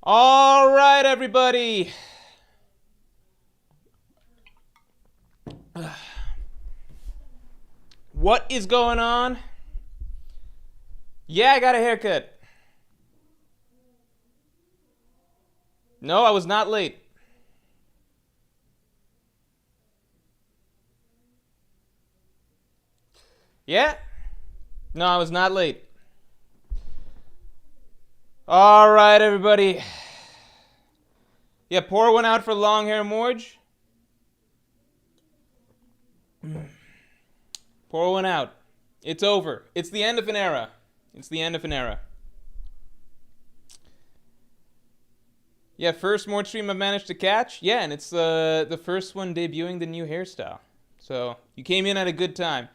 All right, everybody. What is going on? Yeah, I got a haircut. No, I was not late. Yeah? No, I was not late. All right, everybody. Yeah, pour one out for long hair Morge. Pour one out. It's over. It's the end of an era. It's the end of an era. Yeah, first Morge stream I've managed to catch. Yeah, and it's the first one debuting the new hairstyle. So you came in at a good time.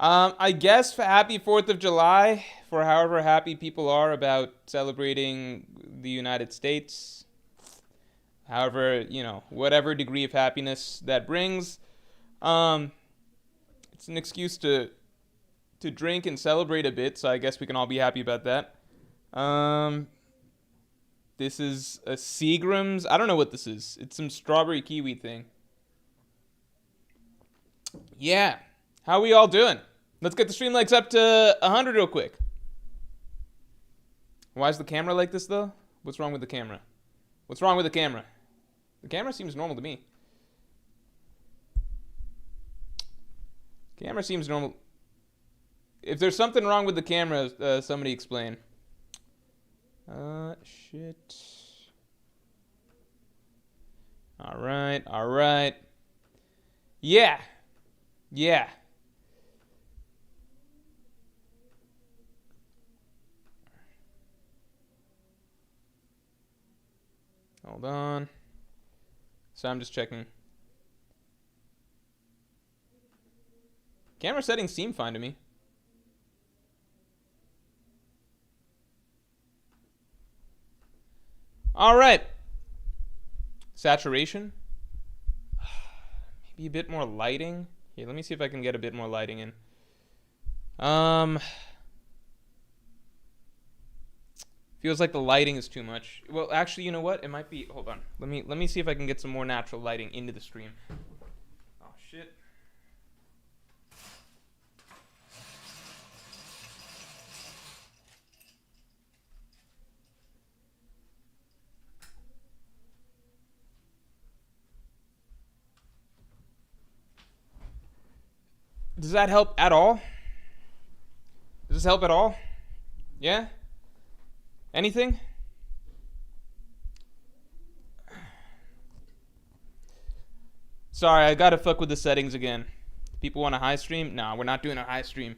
I guess for happy 4th of July for however happy people are about celebrating the United States. However, whatever degree of happiness that brings. It's an excuse to drink and celebrate a bit, so I guess we can all be happy about that. This is a Seagram's. I don't know what this is. It's some strawberry kiwi thing. Yeah. How we all doing? Let's get the stream likes up to 100 real quick. Why is the camera like this, though? What's wrong with the camera? What's wrong with the camera? The camera seems normal to me. Camera seems normal. If there's something wrong with the camera, somebody explain. Shit. Alright, alright. Yeah. Yeah. Hold on. So I'm just checking. Camera settings seem fine to me. All right. Saturation. Maybe a bit more lighting. Here, let me see if I can get a bit more lighting in. Feels like the lighting is too much. Well, actually, you know what? It might be. Hold on. Let me see if I can get some more natural lighting into the stream. Oh shit. Does that help at all? Does this help at all? Yeah? Anything? Sorry, I gotta fuck with the settings again. People want a high stream? No, we're not doing a high stream.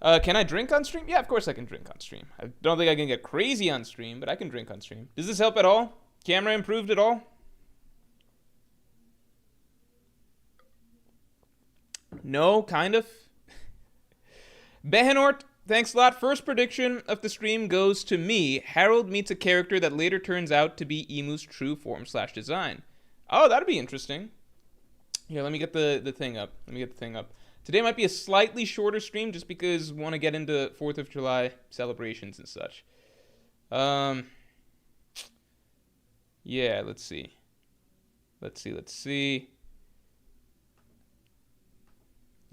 Can I drink on stream? Yeah, of course I can drink on stream. I don't think I can get crazy on stream, but I can drink on stream. Does this help at all? Camera improved at all? No, kind of. Behenort, thanks a lot. First prediction of the stream goes to me. Harold meets a character that later turns out to be Emu's true form / design. Oh, that'd be interesting. Here, let me get the thing up. Today might be a slightly shorter stream just because we want to get into 4th of July celebrations and such. Yeah, let's see.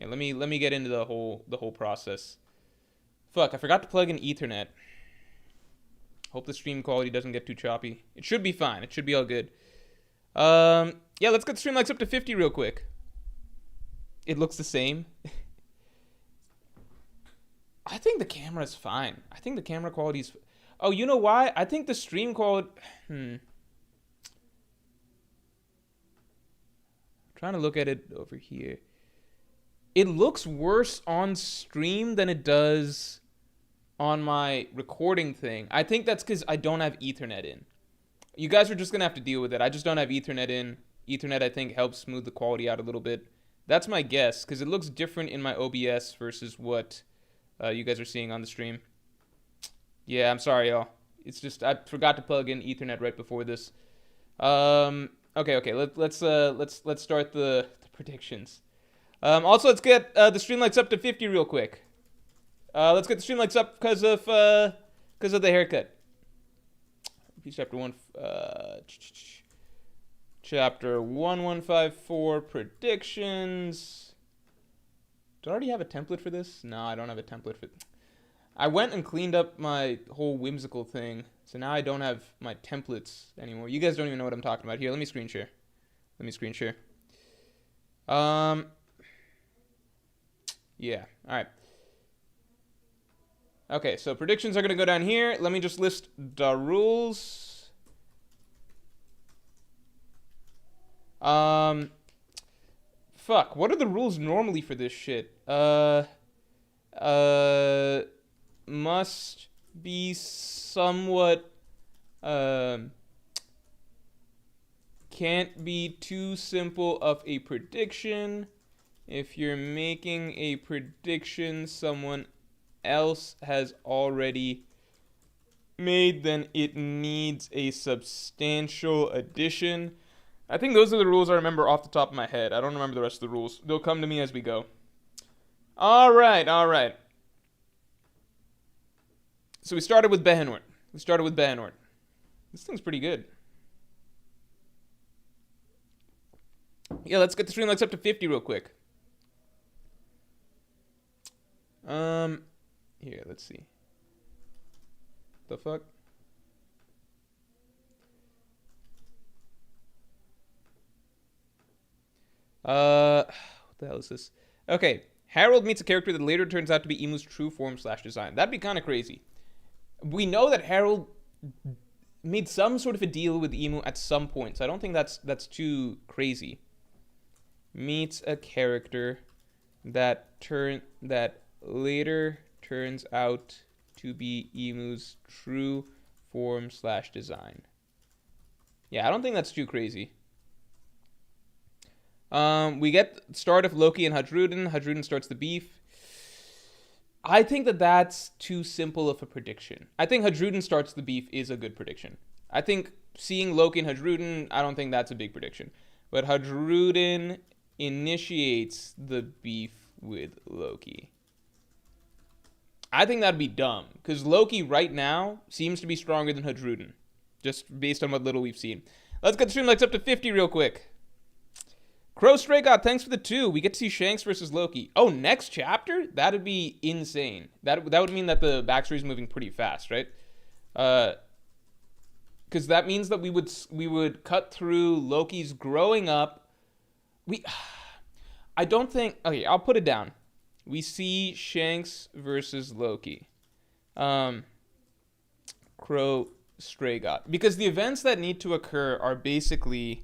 Yeah, let me get into the whole process. Fuck, I forgot to plug in Ethernet. Hope the stream quality doesn't get too choppy. It should be fine. It should be all good. Yeah, let's get the stream likes up to 50 real quick. It looks the same. I think the camera's fine. I think the camera quality's... Oh, you know why? I think the stream quality... Trying to look at it over here. It looks worse on stream than it does on my recording thing. I think that's because I don't have Ethernet in. You guys are just going to have to deal with it. I just don't have Ethernet in. Ethernet, I think, helps smooth the quality out a little bit. That's my guess, because it looks different in my OBS versus what you guys are seeing on the stream. Yeah, I'm sorry, y'all. It's just I forgot to plug in Ethernet right before this. Okay. Let's start the predictions. Also, let's get the stream likes up to 50 real quick. Let's get the stream likes up because of the haircut. Piece Chapter 1. Chapter 1154, predictions. Do I already have a template for this? No, I don't have a template for this. I went and cleaned up my whole whimsical thing, so now I don't have my templates anymore. You guys don't even know what I'm talking about. Here, let me screen share. Yeah, all right. Okay, so predictions are going to go down here. Let me just list the rules. Fuck, what are the rules normally for this shit? Must be somewhat, can't be too simple of a prediction. If you're making a prediction someone else has already made, then it needs a substantial addition. I think those are the rules I remember off the top of my head. I don't remember the rest of the rules. They'll come to me as we go. All right. So we started with Behenort. This thing's pretty good. Yeah, let's get the stream likes up to 50 real quick. Here, let's see. The fuck? What the hell is this? Okay, Harold meets a character that later turns out to be Emu's true form / design. That'd be kind of crazy. We know that Harold made some sort of a deal with Emu at some point, so I don't think that's too crazy. Meets a character that later turns out to be Emu's true form / design. Yeah, I don't think that's too crazy. We get the start of Loki and Hadruden. Hadruden starts the beef. I think that's too simple of a prediction. I think Hadruden starts the beef is a good prediction. I think seeing Loki and Hadruden, I don't think that's a big prediction. But Hadruden initiates the beef with Loki. I think that'd be dumb, because Loki right now seems to be stronger than Hadruden, just based on what little we've seen. Let's get the stream likes up to 50 real quick. Crow Stray God, thanks for the 2. We get to see Shanks versus Loki. Oh, next chapter? That'd be insane. That would mean that the backstory is moving pretty fast, right? Because that means that we would cut through Loki's growing up. I don't think. Okay, I'll put it down. We see Shanks versus Loki. Crow Stray God, because the events that need to occur are basically.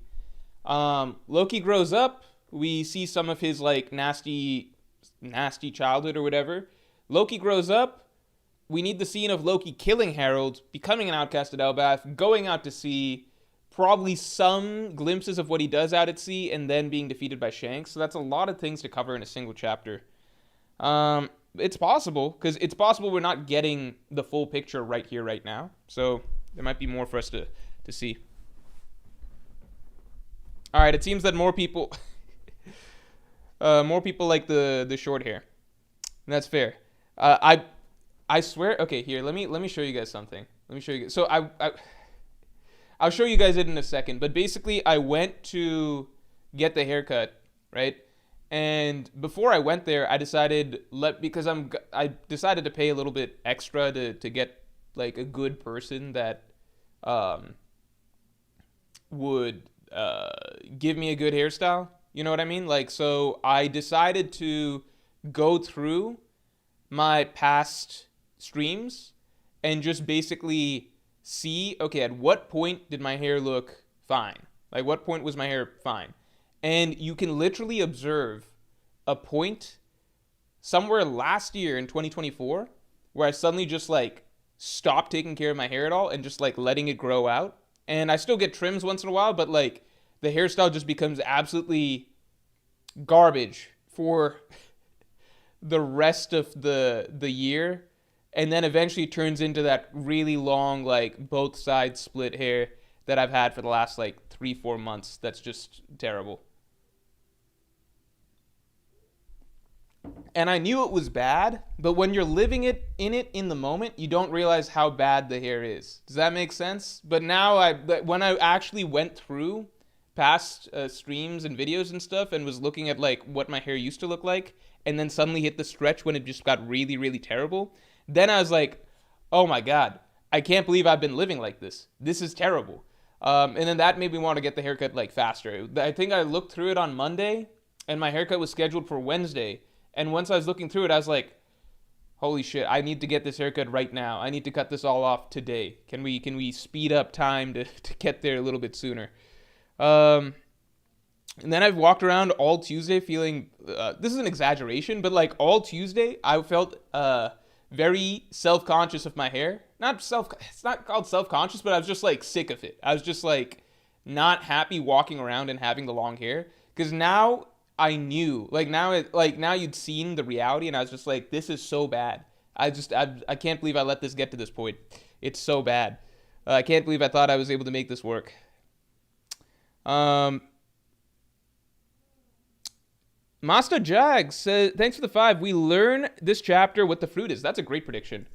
Loki grows up. We see some of his like nasty childhood or whatever. Loki grows up. We need the scene of Loki killing Harold, becoming an outcast at Elbath, going out to sea, probably some glimpses of what he does out at sea, and then being defeated by Shanks. So that's a lot of things to cover in a single chapter. It's possible, because it's possible we're not getting the full picture right here, right now. So there might be more for us to see. All right, it seems that more people like the short hair. And that's fair. I swear. Okay, here, let me show you guys something. Let me show you guys. So I'll show you guys it in a second. But basically, I went to get the haircut, right? And before I went there, I decided I decided to pay a little bit extra to get like a good person that would give me a good hairstyle. You know what I mean? Like, so I decided to go through my past streams and just basically see, okay, at what point did my hair look fine? Like, what point was my hair fine? And you can literally observe a point somewhere last year in 2024 where I suddenly just like stopped taking care of my hair at all and just like letting it grow out. And I still get trims once in a while, but like the hairstyle just becomes absolutely garbage for the rest of the year. And then eventually turns into that really long, like both sides split hair that I've had for the last like 3-4 months. That's just terrible. And I knew it was bad, but when you're living it in the moment, you don't realize how bad the hair is. Does that make sense? But now when I actually went through past streams and videos and stuff and was looking at like what my hair used to look like, and then suddenly hit the stretch when it just got really, really terrible, then I was like, oh my God, I can't believe I've been living like this. This is terrible. And then that made me want to get the haircut like faster. I think I looked through it on Monday, and my haircut was scheduled for Wednesday. And once I was looking through it, I was like, holy shit, I need to get this haircut right now. I need to cut this all off today. Can we speed up time to get there a little bit sooner? And then I've walked around all Tuesday feeling, this is an exaggeration, but like all Tuesday, I felt very self-conscious of my hair. It's not called self-conscious, but I was just like sick of it. I was just like not happy walking around and having the long hair. Because now I knew, now you'd seen the reality, and I was just like, this is so bad. I can't believe I let this get to this point. It's so bad. I can't believe I thought I was able to make this work. Master Jag says, thanks for the 5. We learn this chapter what the fruit is. That's a great prediction.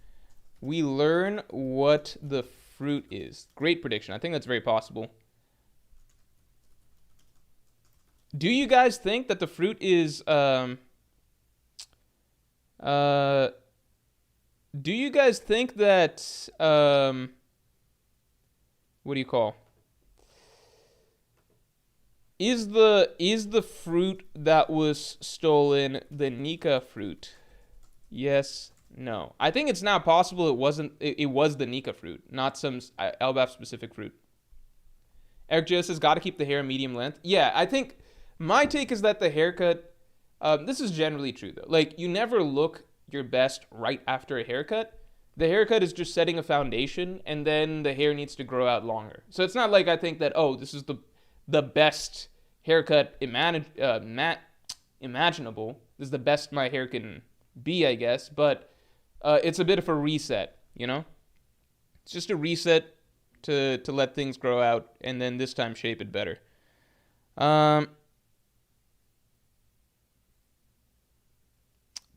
We learn what the fruit is. Great prediction. I think that's very possible. Do you guys think that the fruit is do you guys think that what do you call? Is the fruit that was stolen the Nika fruit? Yes, no. I think it's now possible it wasn't. It was the Nika fruit, not some Elbaf specific fruit. Eric Joe says, "Got to keep the hair medium length." Yeah, I think my take is that the haircut. This is generally true though. Like, you never look your best right after a haircut. The haircut is just setting a foundation, and then the hair needs to grow out longer. So it's not like I think that, oh, this is the best haircut imaginable. This is the best my hair can be, I guess. But it's a bit of a reset, you know? It's just a reset to let things grow out, and then this time shape it better.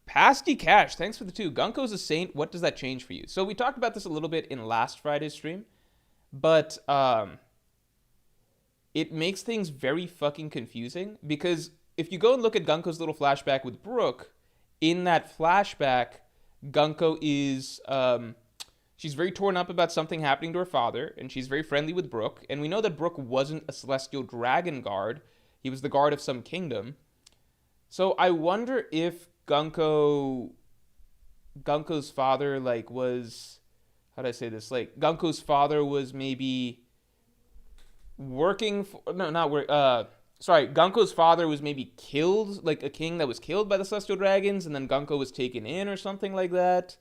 Pasty Cash, thanks for the 2. Gunko's a saint. What does that change for you? So we talked about this a little bit in last Friday's stream, but it makes things very fucking confusing, because if you go and look at Gunko's little flashback with Brook, in that flashback, Gunko is, she's very torn up about something happening to her father, and she's very friendly with Brook, and we know that Brook wasn't a celestial dragon guard. He was the guard of some kingdom. So I wonder if Gunko's father, was, how do I say this? Gunko's father was maybe working for, Gunko's father was maybe killed, like a king that was killed by the celestial dragons, and then Gunko was taken in or something like that.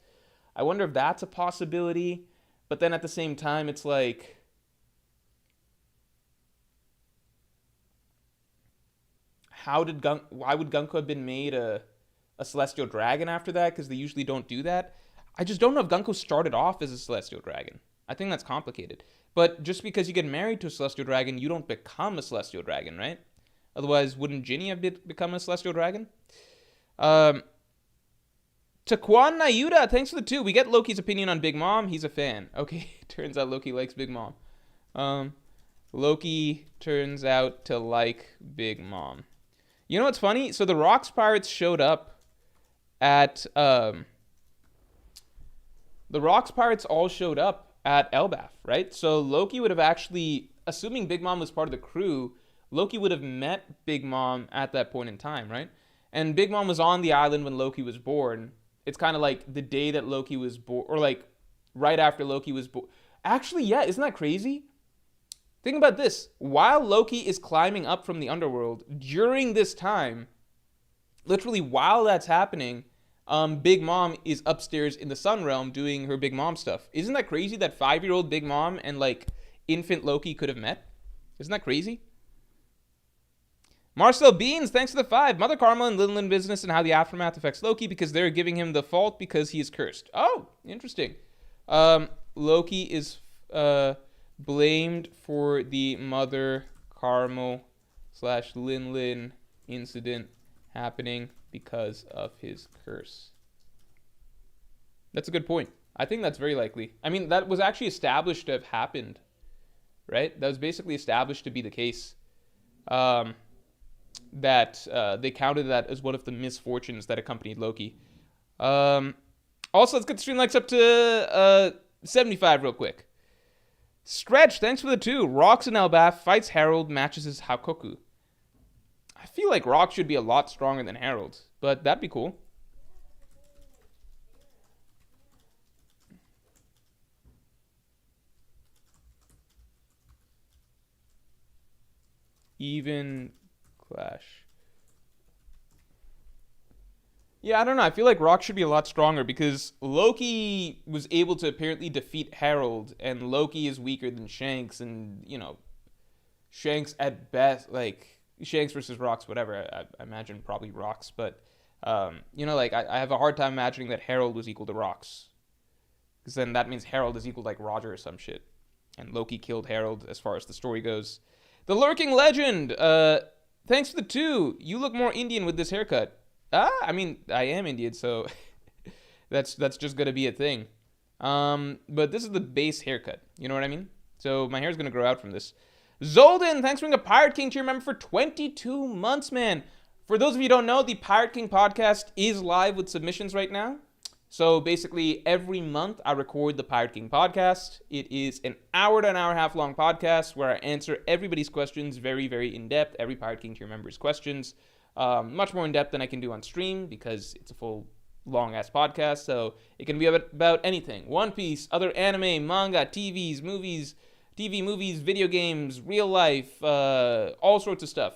I wonder if that's a possibility. But then at the same time, it's like, why would Gunko have been made a celestial dragon after that? Because they usually don't do that. I just don't know if Gunko started off as a celestial dragon. I think that's complicated. But just because you get married to a celestial dragon, you don't become a celestial dragon, right? Otherwise, wouldn't Ginny have become a celestial dragon? Taquan Nayuda, thanks for the 2. We get Loki's opinion on Big Mom. He's a fan. Okay, turns out Loki likes Big Mom. Loki turns out to like Big Mom. You know what's funny? So the Rocks Pirates showed up at... the Rocks Pirates all showed up at Elbaf, right? So Loki would have actually, assuming Big Mom was part of the crew, Loki would have met Big Mom at that point in time, right? And Big Mom was on the island when Loki was born. It's kind of like the day that Loki was born, or like right after Loki was born. Actually, yeah, isn't that crazy? Think about this. While Loki is climbing up from the underworld, during this time, literally while that's happening, Big Mom is upstairs in the Sun Realm doing her Big Mom stuff. Isn't that crazy that 5-year-old Big Mom and infant Loki could have met? Isn't that crazy? Marcel Beans, thanks for the 5. Mother Karma and Linlin business and how the aftermath affects Loki, because they're giving him the fault because he is cursed. Oh, interesting. Loki is blamed for the Mother Carmel / Linlin incident happening because of his curse. That's a good point. I think that's very likely. I mean, that was actually established to have happened, right? That was basically established to be the case. That they counted that as one of the misfortunes that accompanied Loki. Also, let's get the stream likes up to 75 real quick. Stretch, thanks for the 2. Rocks in Elbaf, fights Harold, matches his Hakoku. I feel like Rock should be a lot stronger than Harold, but that'd be cool. Even clash. Yeah, I don't know. I feel like Rock should be a lot stronger because Loki was able to apparently defeat Harold, and Loki is weaker than Shanks, and, you know, Shanks at best, like, Shanks versus Rocks, whatever. I imagine probably Rocks, but, you know, like, I have a hard time imagining that Harold was equal to Rocks. Because then that means Harold is equal to, like, Roger or some shit. And Loki killed Harold as far as the story goes. The Lurking Legend, thanks for the 2. You look more Indian with this haircut. I mean, I am Indian, so that's just gonna be a thing. But this is the base haircut. You know what I mean? So my hair's gonna grow out from this. Zolden, thanks for being a Pirate King tier member for 22 months, man. For those of you who don't know, the Pirate King podcast is live with submissions right now. So basically, every month I record the Pirate King podcast. It is an hour to an hour and a half long podcast where I answer everybody's questions very, very in depth. Every Pirate King tier member's questions. Much more in depth than I can do on stream because it's a full long ass podcast. So it can be about anything: One Piece, other anime, manga, TV movies, video games, real life, all sorts of stuff.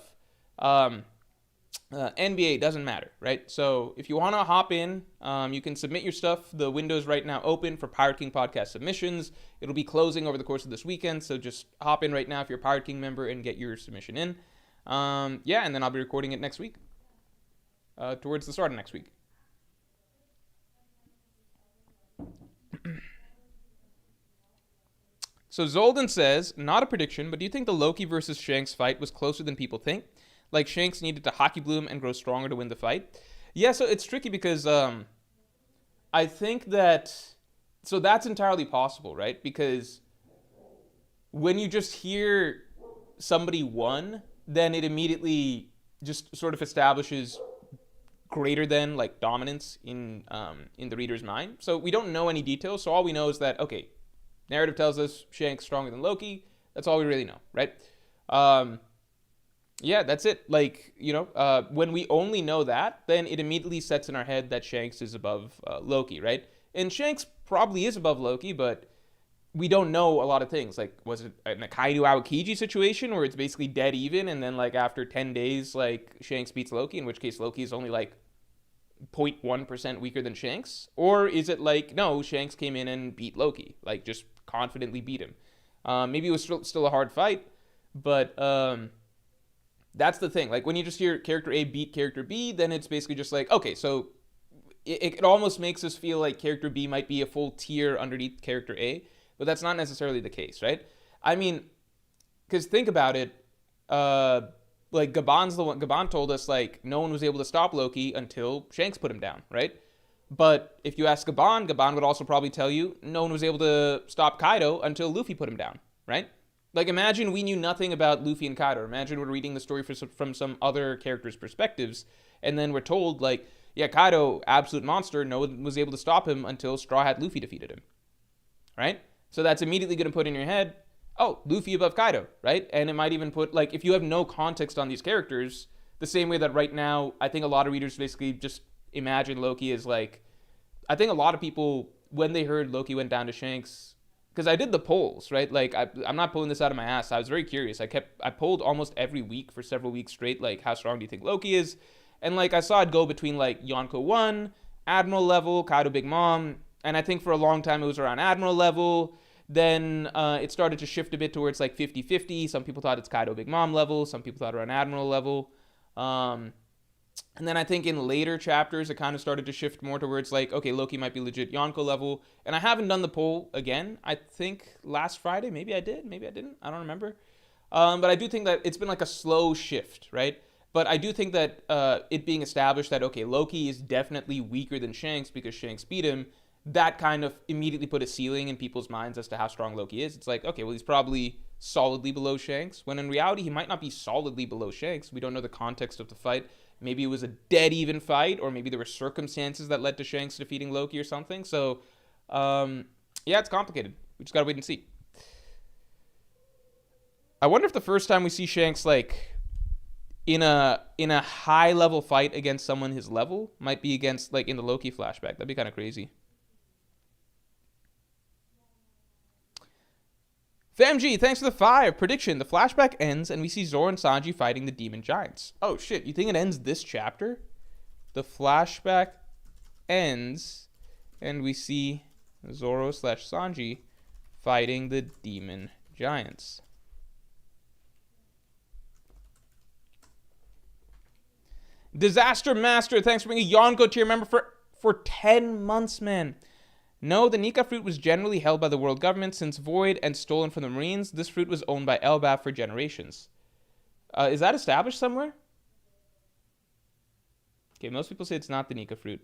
NBA doesn't matter, right? So if you want to hop in, you can submit your stuff. The window's right now open for Pirate King podcast submissions. It'll be closing over the course of this weekend. So just hop in right now if you're a Pirate King member and get your submission in. Yeah, and then I'll be recording it next week, towards the start of next week. So Zolden says, not a prediction, but do you think the Loki versus Shanks fight was closer than people think? Like Shanks needed to hockey bloom and grow stronger to win the fight? Yeah, so it's tricky because I think that, so that's entirely possible, right? Because when you just hear somebody won, then it immediately just sort of establishes greater than like dominance in the reader's mind. So we don't know any details. So all we know is that, okay, narrative tells us Shanks stronger than Loki. That's all we really know, right? Yeah, that's it. Like, you know, when we only know that, then it immediately sets in our head that Shanks is above Loki, right? And Shanks probably is above Loki, but we don't know a lot of things. Like, was it an Kaido Aokiji situation where it's basically dead even, and then like after 10 days, like Shanks beats Loki, in which case Loki is only like 0.1% weaker than Shanks? Or is it like, no, Shanks came in and beat Loki, like just confidently beat him? Maybe it was still a hard fight, but that's the thing. Like when you just hear character A beat character B, then it's basically just like, okay, so it almost makes us feel like character B might be a full tier underneath character A. But that's not necessarily the case, right? I mean, because think about it, like Gabon told us like no one was able to stop Loki until Shanks put him down, right? But if you ask Gabon would also probably tell you no one was able to stop Kaido until Luffy put him down, right? Like imagine we knew nothing about Luffy and Kaido. Imagine we're reading the story from some other characters' perspectives, and then we're told like, yeah, Kaido, absolute monster, no one was able to stop him until Straw Hat Luffy defeated him, right? So that's immediately going to put in your head, oh, Luffy above Kaido, right? And it might even put, like, if you have no context on these characters, the same way that right now, I think a lot of readers basically just imagine Loki as, like, I think a lot of people, when they heard Loki went down to Shanks, because I did the polls, right? Like, I'm not pulling this out of my ass. I was very curious. I polled almost every week for several weeks straight, like, how strong do you think Loki is? And, like, I saw it go between, like, Yonko 1, Admiral level, Kaido Big Mom, and I think for a long time it was around Admiral level. Then it started to shift a bit towards like 50-50. Some people thought it's Kaido Big Mom level. Some people thought around Admiral level. And then I think in later chapters, it kind of started to shift more towards like, okay, Loki might be legit Yonko level. And I haven't done the poll again. I think last Friday, maybe I did, maybe I didn't. I don't remember. But I do think that it's been like a slow shift, right? But I do think that it being established that, okay, Loki is definitely weaker than Shanks because Shanks beat him, that kind of immediately put a ceiling in people's minds as to how strong Loki is. It's like, okay, well, he's probably solidly below Shanks, when in reality, he might not be solidly below Shanks. We don't know the context of the fight. Maybe it was a dead even fight, or maybe there were circumstances that led to Shanks defeating Loki or something. So, yeah, it's complicated. We just gotta wait and see. I wonder if the first time we see Shanks, like, in a high level fight against someone his level might be against, like, in the Loki flashback. That'd be kind of crazy. FamG, thanks for the 5. Prediction: the flashback ends and we see Zoro and Sanji fighting the demon giants. Oh shit, you think it ends this chapter? The flashback ends and we see Zoro / Sanji fighting the demon giants. Disaster Master, thanks for being a Yonko tier member for 10 months, man. No, the Nika fruit was generally held by the world government since void and stolen from the Marines. This fruit was owned by Elbaf for generations. Is that established somewhere? Okay, most people say it's not the Nika fruit.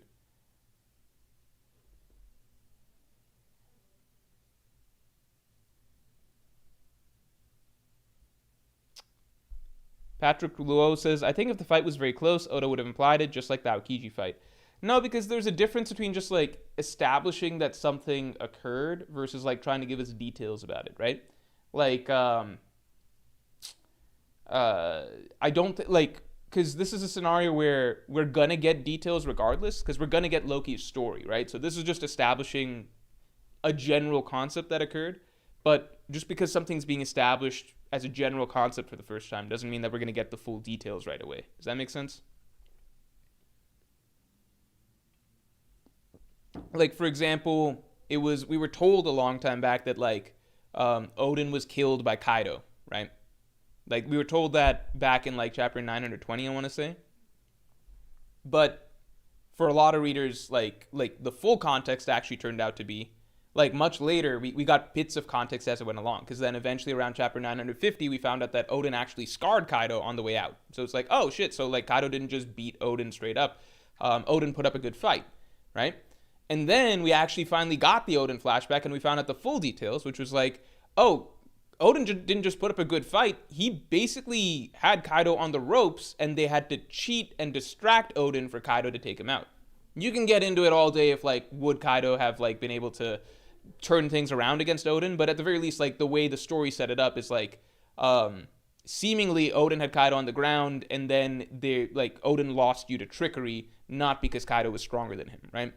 Patrick Luo says, I think if the fight was very close, Oda would have implied it, just like the Aokiji fight. No, because there's a difference between just, like, establishing that something occurred versus, like, trying to give us details about it, right? Like, I don't, like, because this is a scenario where we're gonna get details regardless, because we're gonna get Loki's story, right? So this is just establishing a general concept that occurred, but just because something's being established as a general concept for the first time doesn't mean that we're gonna get the full details right away. Does that make sense? Like, for example, we were told a long time back that, like, Odin was killed by Kaido, right? Like, we were told that back in, like, chapter 920, I want to say. But for a lot of readers, like the full context actually turned out to be, like, much later, we got bits of context as it went along. Because then eventually around chapter 950, we found out that Odin actually scarred Kaido on the way out. So it's like, oh, shit, so, like, Kaido didn't just beat Odin straight up. Odin put up a good fight, right? And then we actually finally got the Odin flashback and we found out the full details, which was like, oh, Odin didn't just put up a good fight. He basically had Kaido on the ropes and they had to cheat and distract Odin for Kaido to take him out. You can get into it all day if, like, would Kaido have, like, been able to turn things around against Odin, but at the very least, like, the way the story set it up is, like, seemingly Odin had Kaido on the ground and then Odin lost due to trickery, not because Kaido was stronger than him, right?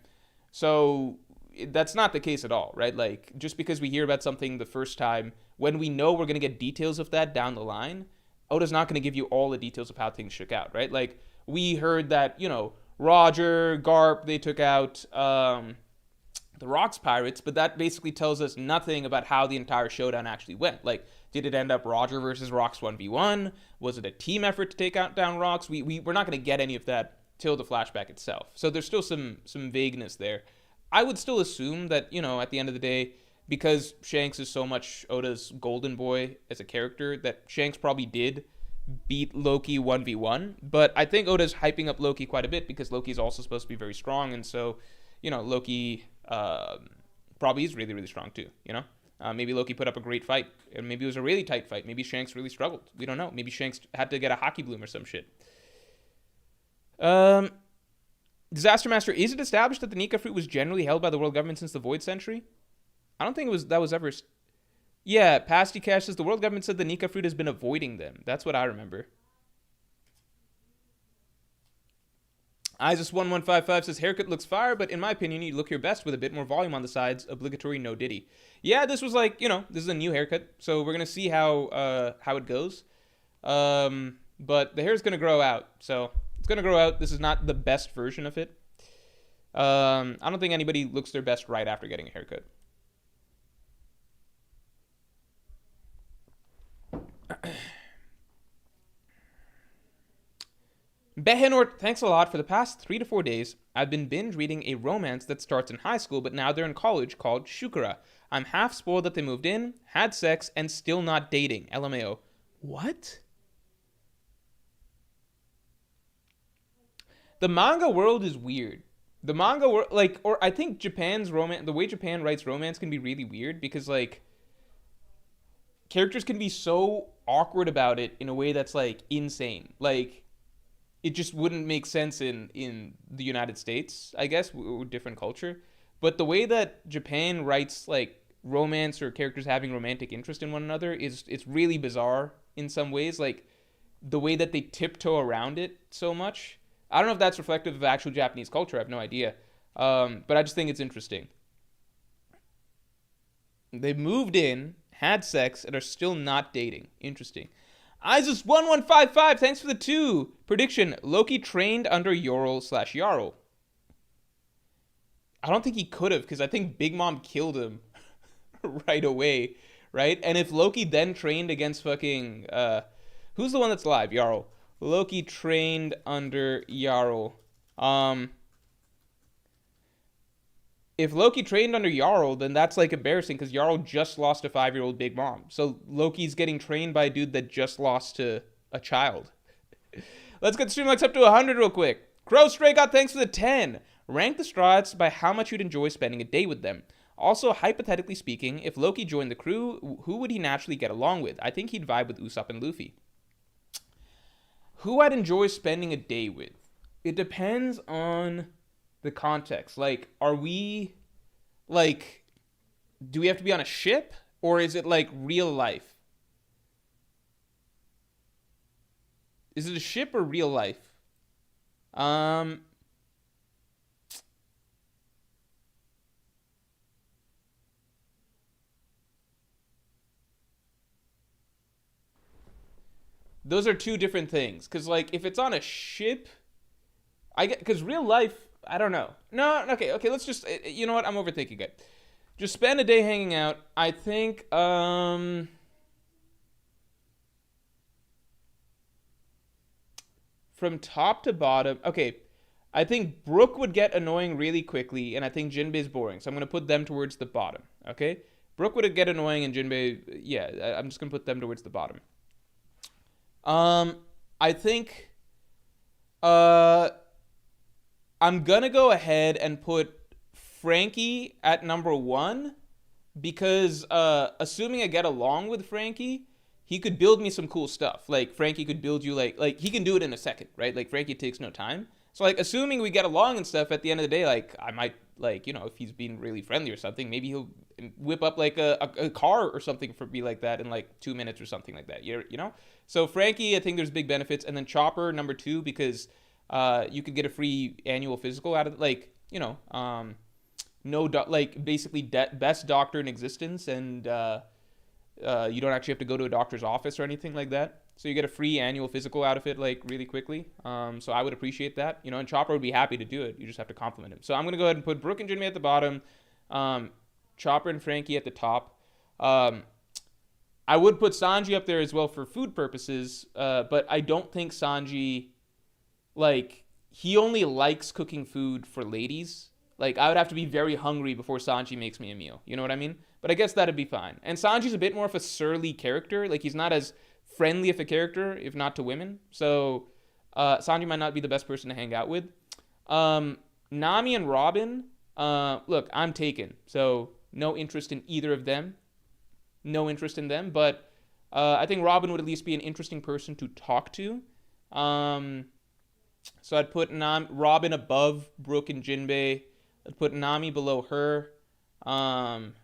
So that's not the case at all, right? Like, just because we hear about something the first time, when we know we're going to get details of that down the line, Oda's not going to give you all the details of how things shook out, right? Like, we heard that, you know, Roger, Garp, they took out the Rocks Pirates, but that basically tells us nothing about how the entire showdown actually went. Like, did it end up Roger versus Rocks 1v1? Was it a team effort to take out down Rocks? We're not going to get any of that till the flashback itself. So there's still some vagueness there. I would still assume that, you know, at the end of the day, because Shanks is so much Oda's golden boy as a character, that Shanks probably did beat Loki 1v1. But I think Oda's hyping up Loki quite a bit because Loki is also supposed to be very strong. And so, you know, Loki probably is really, really strong too, you know? Maybe Loki put up a great fight. And maybe it was a really tight fight. Maybe Shanks really struggled. We don't know. Maybe Shanks had to get a hockey bloom or some shit. Disaster Master, is it established that the Nika fruit was generally held by the world government since the Void Century? I don't think that was ever... Yeah, Pasty Cash says the world government said the Nika fruit has been avoiding them. That's what I remember. Isis1155 says, haircut looks fire, but in my opinion, you look your best with a bit more volume on the sides. Obligatory no diddy. Yeah, this was like, you know, this is a new haircut, so we're going to see how it goes. But the hair's going to grow out, so... It's going to grow out. This is not the best version of it. I don't think anybody looks their best right after getting a haircut. Behenort, thanks a lot. For the past 3 to 4 days, I've been binge reading a romance that starts in high school, but now they're in college, called Shukura. I'm half spoiled that they moved in, had sex, and still not dating. LMAO. What? The manga world is weird. The manga world, like, or I think Japan's romance, the way Japan writes romance can be really weird because, like, characters can be so awkward about it in a way that's, like, insane. Like, it just wouldn't make sense in the United States, I guess, or different culture. But the way that Japan writes, like, romance or characters having romantic interest in one another is it's really bizarre in some ways. Like, the way that they tiptoe around it so much. I don't know if that's reflective of actual Japanese culture. I have no idea. But I just think it's interesting. They moved in, had sex, and are still not dating. Interesting. Isis1155, thanks for the 2. Prediction, Loki trained under Yorl/Yarl. I don't think he could have, because I think Big Mom killed him right away, right? And if Loki then trained against fucking... who's the one that's alive? Yarl. Loki trained under Yarl. If Loki trained under Yarl, then that's, like, embarrassing because Yarl just lost a 5-year-old Big Mom. So Loki's getting trained by a dude that just lost to a child. Let's get Streamlux up to 100 real quick. Crow Stray got thanks for the 10. Rank the Strats by how much you'd enjoy spending a day with them. Also, hypothetically speaking, if Loki joined the crew, who would he naturally get along with? I think he'd vibe with Usopp and Luffy. Who I'd enjoy spending a day with? It depends on the context. Like, are we, like, do we have to be on a ship? Or is it, like, real life? Is it a ship or real life? Those are two different things. Because, like, if it's on a ship, I get, because real life, I don't know. No, okay, let's just, you know what, I'm overthinking it. Just spend a day hanging out. I think, from top to bottom, okay, I think Brook would get annoying really quickly, and I think Jinbei's boring, so I'm going to put them towards the bottom, okay? Brook would get annoying, and Jinbei, yeah, I'm just going to put them towards the bottom. I think, I'm gonna go ahead and put Frankie at number 1 because, assuming I get along with Frankie, he could build me some cool stuff. Like, Frankie could build you, like, he can do it in a second, right? Like, Frankie takes no time. So, like, assuming we get along and stuff, at the end of the day, like, I might, like, you know, if he's being really friendly or something, maybe he'll whip up, like, a car or something for me like that in, like, 2 minutes or something like that, you know? So, Frankie, I think there's big benefits. And then Chopper, number 2, because you could get a free annual physical out of it. Like, you know, like, basically best doctor in existence, and you don't actually have to go to a doctor's office or anything like that. So you get a free annual physical out of it, like, really quickly. So I would appreciate that. You know, and Chopper would be happy to do it. You just have to compliment him. So I'm going to go ahead and put Brook and Jinbei at the bottom. Chopper and Frankie at the top. I would put Sanji up there as well for food purposes. But I don't think Sanji, like, he only likes cooking food for ladies. Like, I would have to be very hungry before Sanji makes me a meal. You know what I mean? But I guess that'd be fine. And Sanji's a bit more of a surly character. Like, he's not as friendly of a character, if not to women. So, Sanji might not be the best person to hang out with. Nami and Robin, look, I'm taken. So, no interest in either of them. No interest in them. But I think Robin would at least be an interesting person to talk to. So I'd put Robin above Brook and Jinbei. I'd put Nami below her. And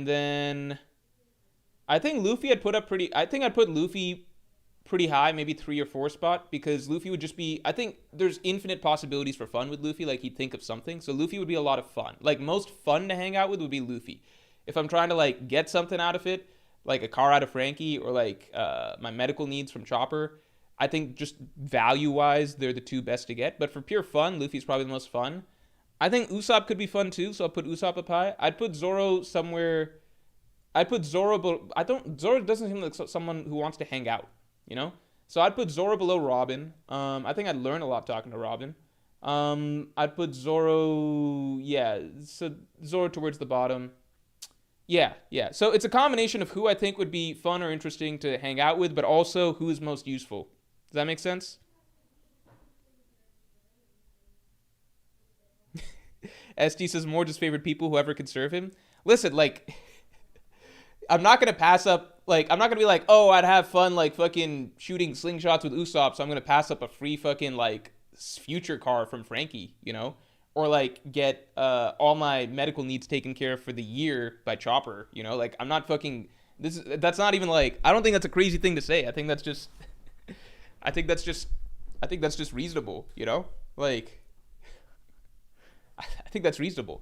then I think Luffy I'd put Luffy pretty high, maybe 3 or 4 spot, because Luffy would just be, I think there's infinite possibilities for fun with Luffy. Like, he'd think of something. So Luffy would be a lot of fun. Like, most fun to hang out with would be Luffy. If I'm trying to, like, get something out of it, like a car out of Frankie, or, like, my medical needs from Chopper, I think just value-wise, they're the 2 best to get. But for pure fun, Luffy's probably the most fun. I think Usopp could be fun too, so I'll put Usopp up high. I'd put Zoro somewhere. I'd put Zoro, but Zoro doesn't seem like someone who wants to hang out, you know? So I'd put Zoro below Robin. I think I'd learn a lot talking to Robin. I'd put Zoro, so Zoro towards the bottom. Yeah. So it's a combination of who I think would be fun or interesting to hang out with, but also who is most useful. Does that make sense? ST says more just favorite people, whoever can serve him. Listen, like, I'm not gonna pass up. Like, I'm not gonna be like, oh, I'd have fun like fucking shooting slingshots with Usopp, so I'm gonna pass up a free fucking like future car from Frankie, you know, or like get all my medical needs taken care of for the year by Chopper, you know. Like, I'm not fucking. That's not even like. I don't think that's a crazy thing to say. I think that's just. I think that's just reasonable, you know. Like, I think that's reasonable.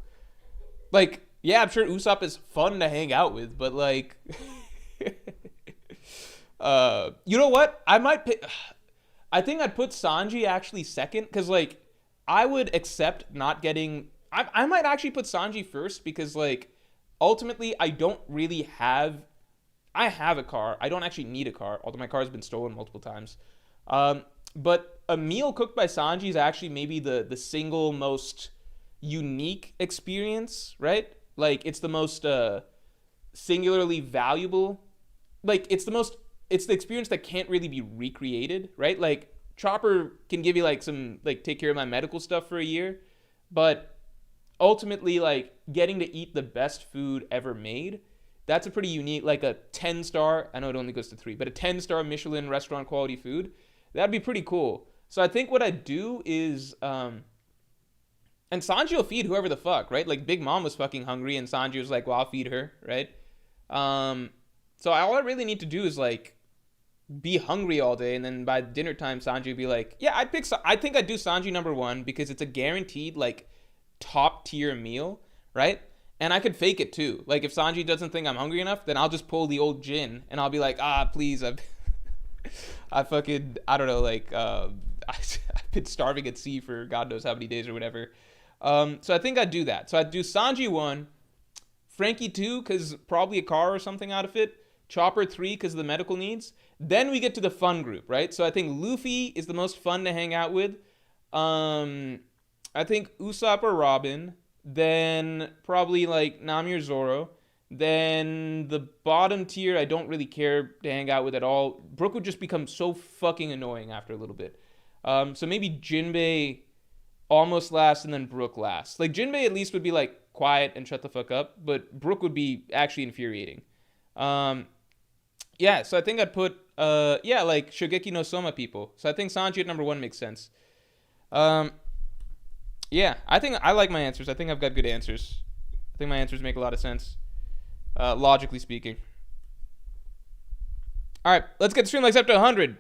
Like, yeah, I'm sure Usopp is fun to hang out with, but like, you know what? I might pick. I think I'd put Sanji actually second because like I would accept not getting. I might actually put Sanji first because like ultimately I don't really have. I have a car. I don't actually need a car, although my car has been stolen multiple times. But a meal cooked by Sanji is actually maybe the single most unique experience, right? Like, it's the most singularly valuable. Like, it's the experience that can't really be recreated, right? Like, Chopper can give you like some like take care of my medical stuff for a year, but ultimately like getting to eat the best food ever made, that's a pretty unique, like a 10-star, I know it only goes to 3, but a 10-star Michelin restaurant quality food, that'd be pretty cool. So I think what I'd do is and Sanji will feed whoever the fuck, right? Like, Big Mom was fucking hungry, and Sanji was like, well, I'll feed her, right? So all I really need to do is, like, be hungry all day, and then by dinner time, Sanji would be like, yeah, I think I'd do Sanji number 1, because it's a guaranteed, like, top-tier meal, right? And I could fake it, too. Like, if Sanji doesn't think I'm hungry enough, then I'll just pull the old Jin, and I'll be like, please, I fucking, I don't know, like, I've been starving at sea for God knows how many days or whatever. So I think I'd do that. So I'd do Sanji 1, Frankie 2, because probably a car or something out of it, Chopper 3, because of the medical needs. Then we get to the fun group, right? So I think Luffy is the most fun to hang out with. I think Usopp or Robin. Then probably like Nami or Zoro. Then the bottom tier, I don't really care to hang out with at all. Brook would just become so fucking annoying after a little bit. So maybe Jinbei almost last, and then Brook last. Like, Jinbei at least would be like quiet and shut the fuck up, but Brook would be actually infuriating. Yeah, so I think I'd put like Shogeki no Soma people. So I think Sanji at number 1 makes sense. Yeah, I think I like my answers. I think I've got good answers. I think my answers make a lot of sense, logically speaking. All right, let's get the stream likes up to 100.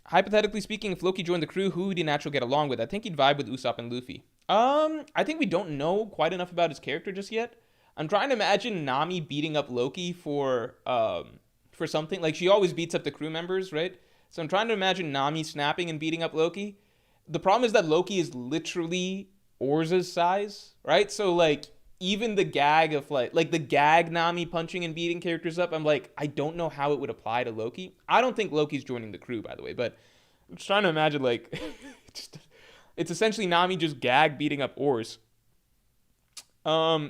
Hypothetically speaking, if Loki joined the crew, who would he naturally get along with? I think he'd vibe with Usopp and Luffy. I think we don't know quite enough about his character just yet. I'm trying to imagine Nami beating up Loki for something. Like, she always beats up the crew members, right? So I'm trying to imagine Nami snapping and beating up Loki. The problem is that Loki is literally Orza's size, right? So, like, even the gag of, like the gag Nami punching and beating characters up, I'm like, I don't know how it would apply to Loki. I don't think Loki's joining the crew, by the way, but I'm just trying to imagine, like, it's essentially Nami just gag beating up Oars. Who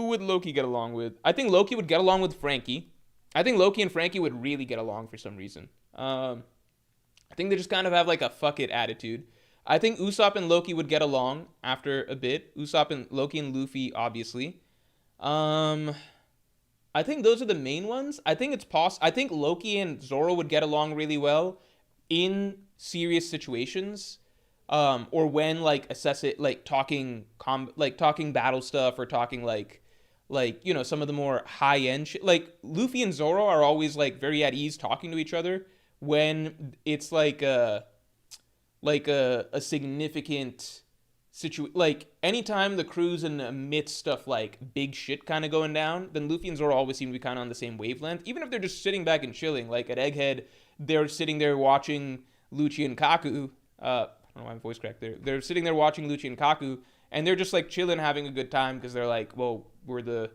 would Loki get along with? I think Loki would get along with Frankie. I think Loki and Frankie would really get along for some reason. I think they just kind of have like a fuck it attitude. I think Usopp and Loki would get along after a bit. Usopp and Loki and Luffy, obviously. I think those are the main ones. I think it's I think Loki and Zoro would get along really well in serious situations. Or when like talking battle stuff, or talking like you know, some of the more high end shit. Like, Luffy and Zoro are always like very at ease talking to each other when it's like a significant situation. Like, anytime the crew's in the midst of like big shit kind of going down, then Luffy and Zoro always seem to be kind of on the same wavelength, even if they're just sitting back and chilling. Like, at Egghead, they're sitting there watching Lucci and Kaku. I don't know why my voice cracked there. They're sitting there watching Lucci and Kaku, and they're just like chilling, having a good time, because they're like, well, we're the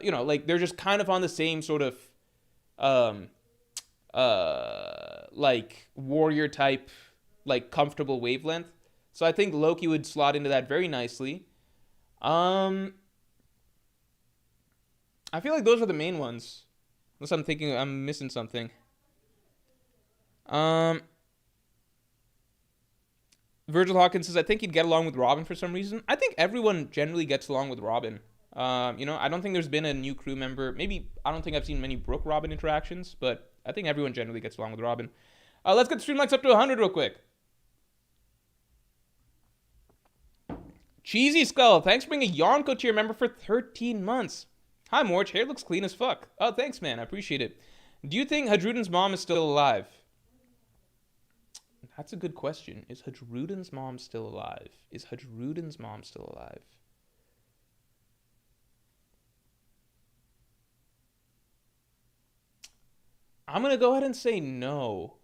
you know, like, they're just kind of on the same sort of like warrior type, like, comfortable wavelength. So I think Loki would slot into that very nicely. I feel like those are the main ones, unless I'm missing something. Um, Virgil Hawkins says, I think he'd get along with Robin for some reason. I think everyone generally gets along with Robin. I don't think there's been a new crew member. Maybe I don't think I've seen many Brooke Robin interactions, but I think everyone generally gets along with Robin. Let's get the stream likes up to 100 real quick. Cheesy Skull, thanks for being a Yonko tier member for 13 months. Hi, Morch. Hair looks clean as fuck. Oh, thanks, man. I appreciate it. Do you think Hadruden's mom is still alive? That's a good question. Is Hadruden's mom still alive? Is Hadruden's mom still alive? I'm going to go ahead and say no.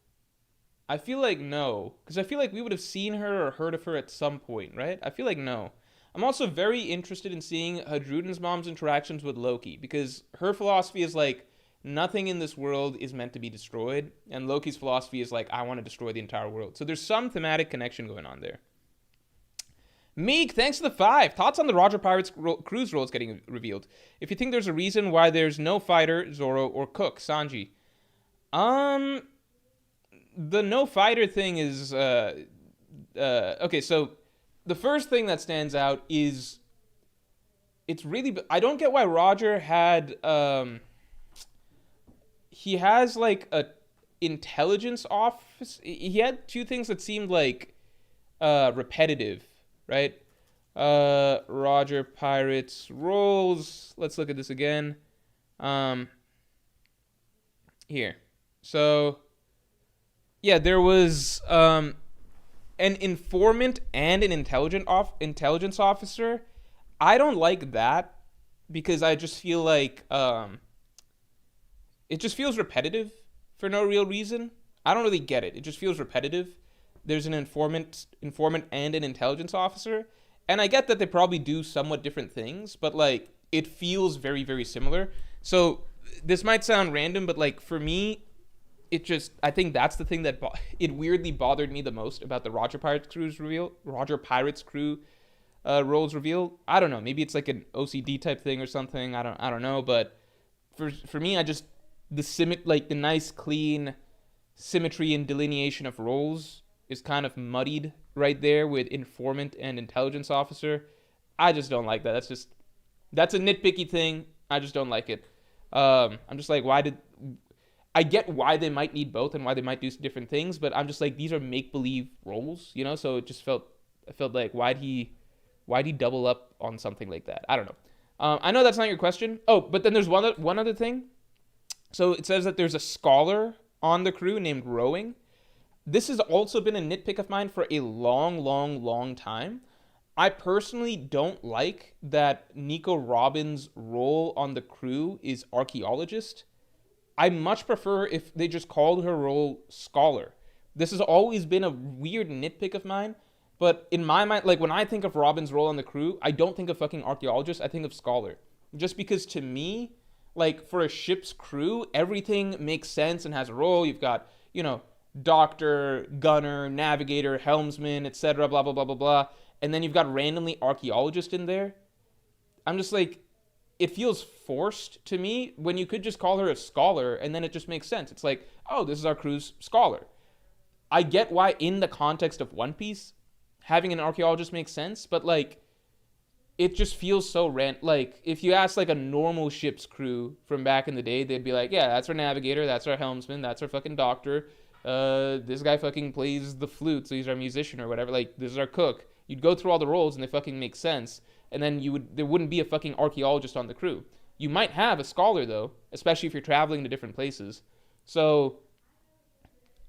I feel like no, because I feel like we would have seen her or heard of her at some point, right? I feel like no. I'm also very interested in seeing Hadruden's mom's interactions with Loki, because her philosophy is like, nothing in this world is meant to be destroyed, and Loki's philosophy is like, I want to destroy the entire world. So there's some thematic connection going on there. Meek, thanks for the 5. Thoughts on the Roger Pirates cruise roles getting revealed? If you think there's a reason why there's no fighter, Zoro, or cook, Sanji. The no fighter thing is okay, so the first thing that stands out is it's really, I don't get why Roger had he has like a intelligence office. He had two things that seemed like repetitive, right? Roger Pirates roles. Let's look at this again. Here. So yeah, there was an informant and an intelligence officer. I don't like that because I just feel like it just feels repetitive for no real reason. I don't really get it. It just feels repetitive. There's an informant and an intelligence officer, and I get that they probably do somewhat different things, but like it feels very, very similar. So this might sound random, but like for me, I think that's the thing that it weirdly bothered me the most about the Roger Pirates crew roles reveal. I don't know. Maybe it's like an OCD type thing or something. I don't know. But for me, the nice clean symmetry and delineation of roles is kind of muddied right there with informant and intelligence officer. I just don't like that. That's a nitpicky thing. I just don't like it. I'm just like, I get why they might need both and why they might do different things, but I'm just like, these are make-believe roles, so it just I felt like, why'd he double up on something like that? I don't know. I know that's not your question. Oh, but then there's one other thing. So it says that there's a scholar on the crew named Rowing. This has also been a nitpick of mine for a long, long, long time. I personally don't like that Nico Robin's role on the crew is archaeologist. I much prefer if they just called her role scholar. This has always been a weird nitpick of mine, but in my mind, like when I think of Robin's role on the crew, I don't think of fucking archaeologist, I think of scholar. Just because to me, like for a ship's crew, everything makes sense and has a role. You've got, doctor, gunner, navigator, helmsman, etc., blah, blah, blah, blah, blah. And then you've got randomly archaeologist in there. I'm just like, it feels forced to me when you could just call her a scholar and then it just makes sense. It's like, oh, this is our crew's scholar. I get why in the context of One Piece, having an archaeologist makes sense, but like, it just feels so like, if you ask like a normal ship's crew from back in the day, they'd be like, yeah, that's our navigator, that's our helmsman, that's our fucking doctor, this guy fucking plays the flute, so he's our musician or whatever, like, this is our cook. You'd go through all the roles and they fucking make sense. And then there wouldn't be a fucking archaeologist on the crew. You might have a scholar though, especially if you're traveling to different places. So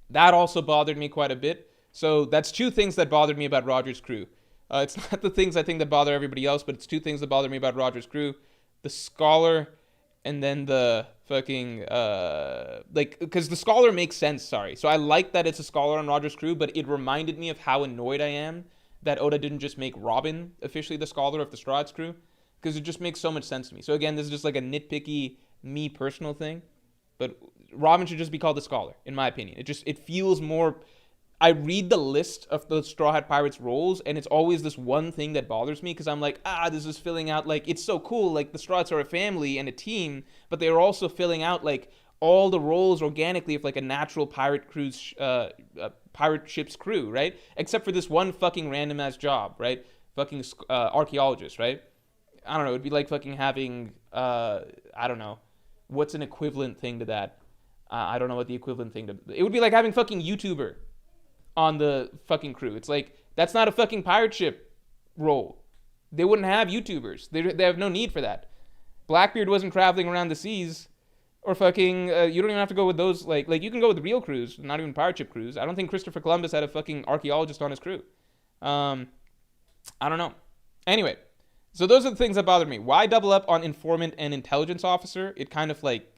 that also bothered me quite a bit. So that's two things that bothered me about Roger's crew. It's not the things I think that bother everybody else, but it's two things that bother me about Roger's crew: the scholar, and then the fucking because the scholar makes sense. Sorry, so I like that it's a scholar on Roger's crew, but it reminded me of how annoyed I am that Oda didn't just make Robin officially the scholar of the Straw Hats crew, because it just makes so much sense to me. So again, this is just like a nitpicky, me personal thing, but Robin should just be called the scholar, in my opinion. It feels more. I read the list of the Straw Hat Pirates roles, and it's always this one thing that bothers me, because I'm like, this is filling out, like, it's so cool, like, the Straw Hats are a family and a team, but they're also filling out, like, all the roles organically of like a natural pirate ship's crew, right? Except for this one fucking random ass job, right? Fucking archaeologist, right? I don't know. It'd be like fucking having I don't know, what's an equivalent thing to that? I don't know what the equivalent thing to. It would be like having fucking YouTuber on the fucking crew. It's like that's not a fucking pirate ship role. They wouldn't have YouTubers. They have no need for that. Blackbeard wasn't traveling around the seas, or fucking. You don't even have to go with those. Like you can go with real crews, not even pirate ship crews. I don't think Christopher Columbus had a fucking archaeologist on his crew. I don't know. Anyway, so those are the things that bother me. Why double up on informant and intelligence officer? It kind of like,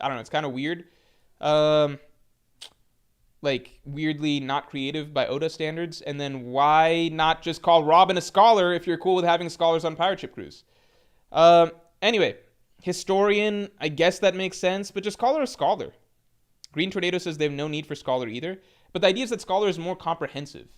I don't know. It's kind of weird. Um, like weirdly not creative by Oda standards. And then why not just call Robin a scholar if you're cool with having scholars on pirate ship crews? Anyway, historian, I guess that makes sense, but just call her a scholar. Green Tornado says they have no need for scholar either, but the idea is that scholar is more comprehensive.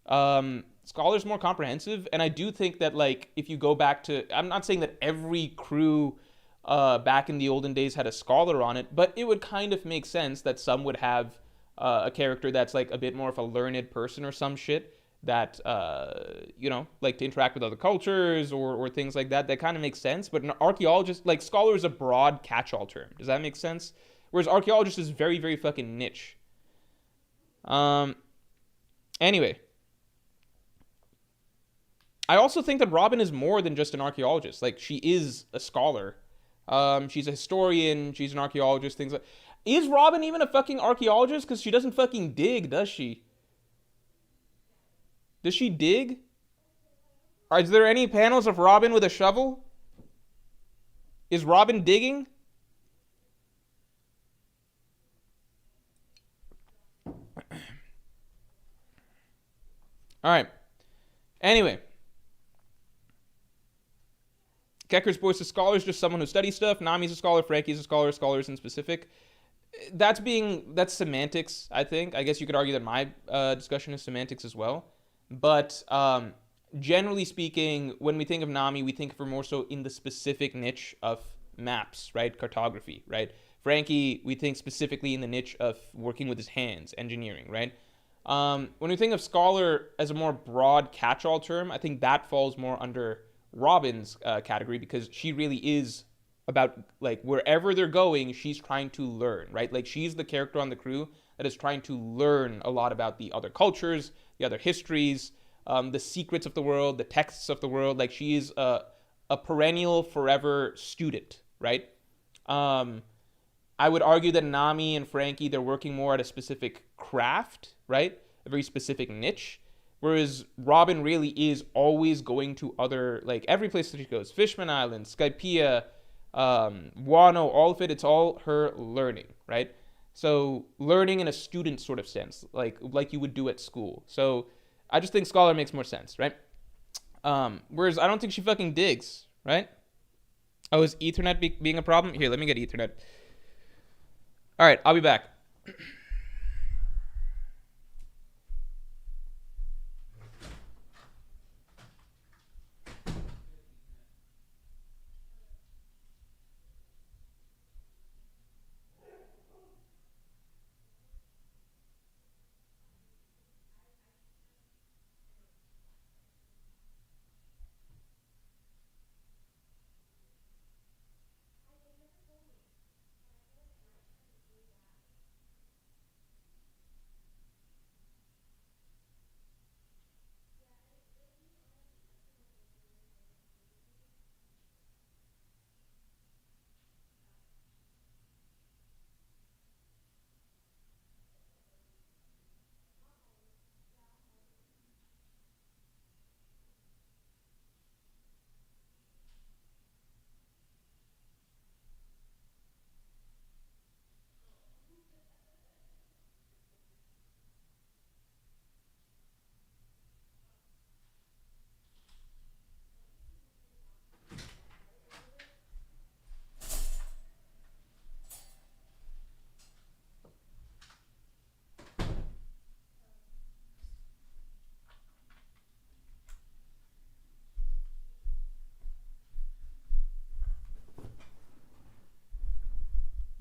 Scholar's more comprehensive, and I do think that like if you go back to, I'm not saying that every crew back in the olden days had a scholar on it, but it would kind of make sense that some would have a character that's like a bit more of a learned person or some shit that like to interact with other cultures or things like that. That kind of makes sense. But an archaeologist, like scholar, is a broad catch-all term. Does that make sense? Whereas archaeologist is very, very fucking niche. Anyway, I also think that Robin is more than just an archaeologist. Like she is a scholar. She's a historian. She's an archaeologist. Things like. Is Robin even a fucking archaeologist? Because she doesn't fucking dig, does she? Does she dig? Is there any panels of Robin with a shovel? Is Robin digging? Alright. Anyway. Kecker's voice a scholar is just someone who studies stuff. Nami's a scholar. Frankie's a scholar. Scholars in specific. That's semantics, I think. I guess you could argue that my discussion is semantics as well. But generally speaking, when we think of Nami, we think of her more so in the specific niche of maps, right? Cartography, right? Frankie, we think specifically in the niche of working with his hands, engineering, right? When we think of scholar as a more broad catch-all term, I think that falls more under Robin's category because she really is about, like, wherever they're going, she's trying to learn, right? Like, she's the character on the crew that is trying to learn a lot about the other cultures, the other histories, the secrets of the world, the texts of the world. Like, she is a perennial, forever student, right? I would argue that Nami and Frankie, they're working more at a specific craft, right? A very specific niche. Whereas Robin really is always going to other, like, every place that she goes. Fishman Island, Skypiea, Wano, all of it, it's all her learning, right? So learning in a student sort of sense, like you would do at school. So I just think scholar makes more sense, right? Whereas I don't think she fucking digs, right? Oh, is Ethernet being a problem? Here, let me get Ethernet. All right, I'll be back.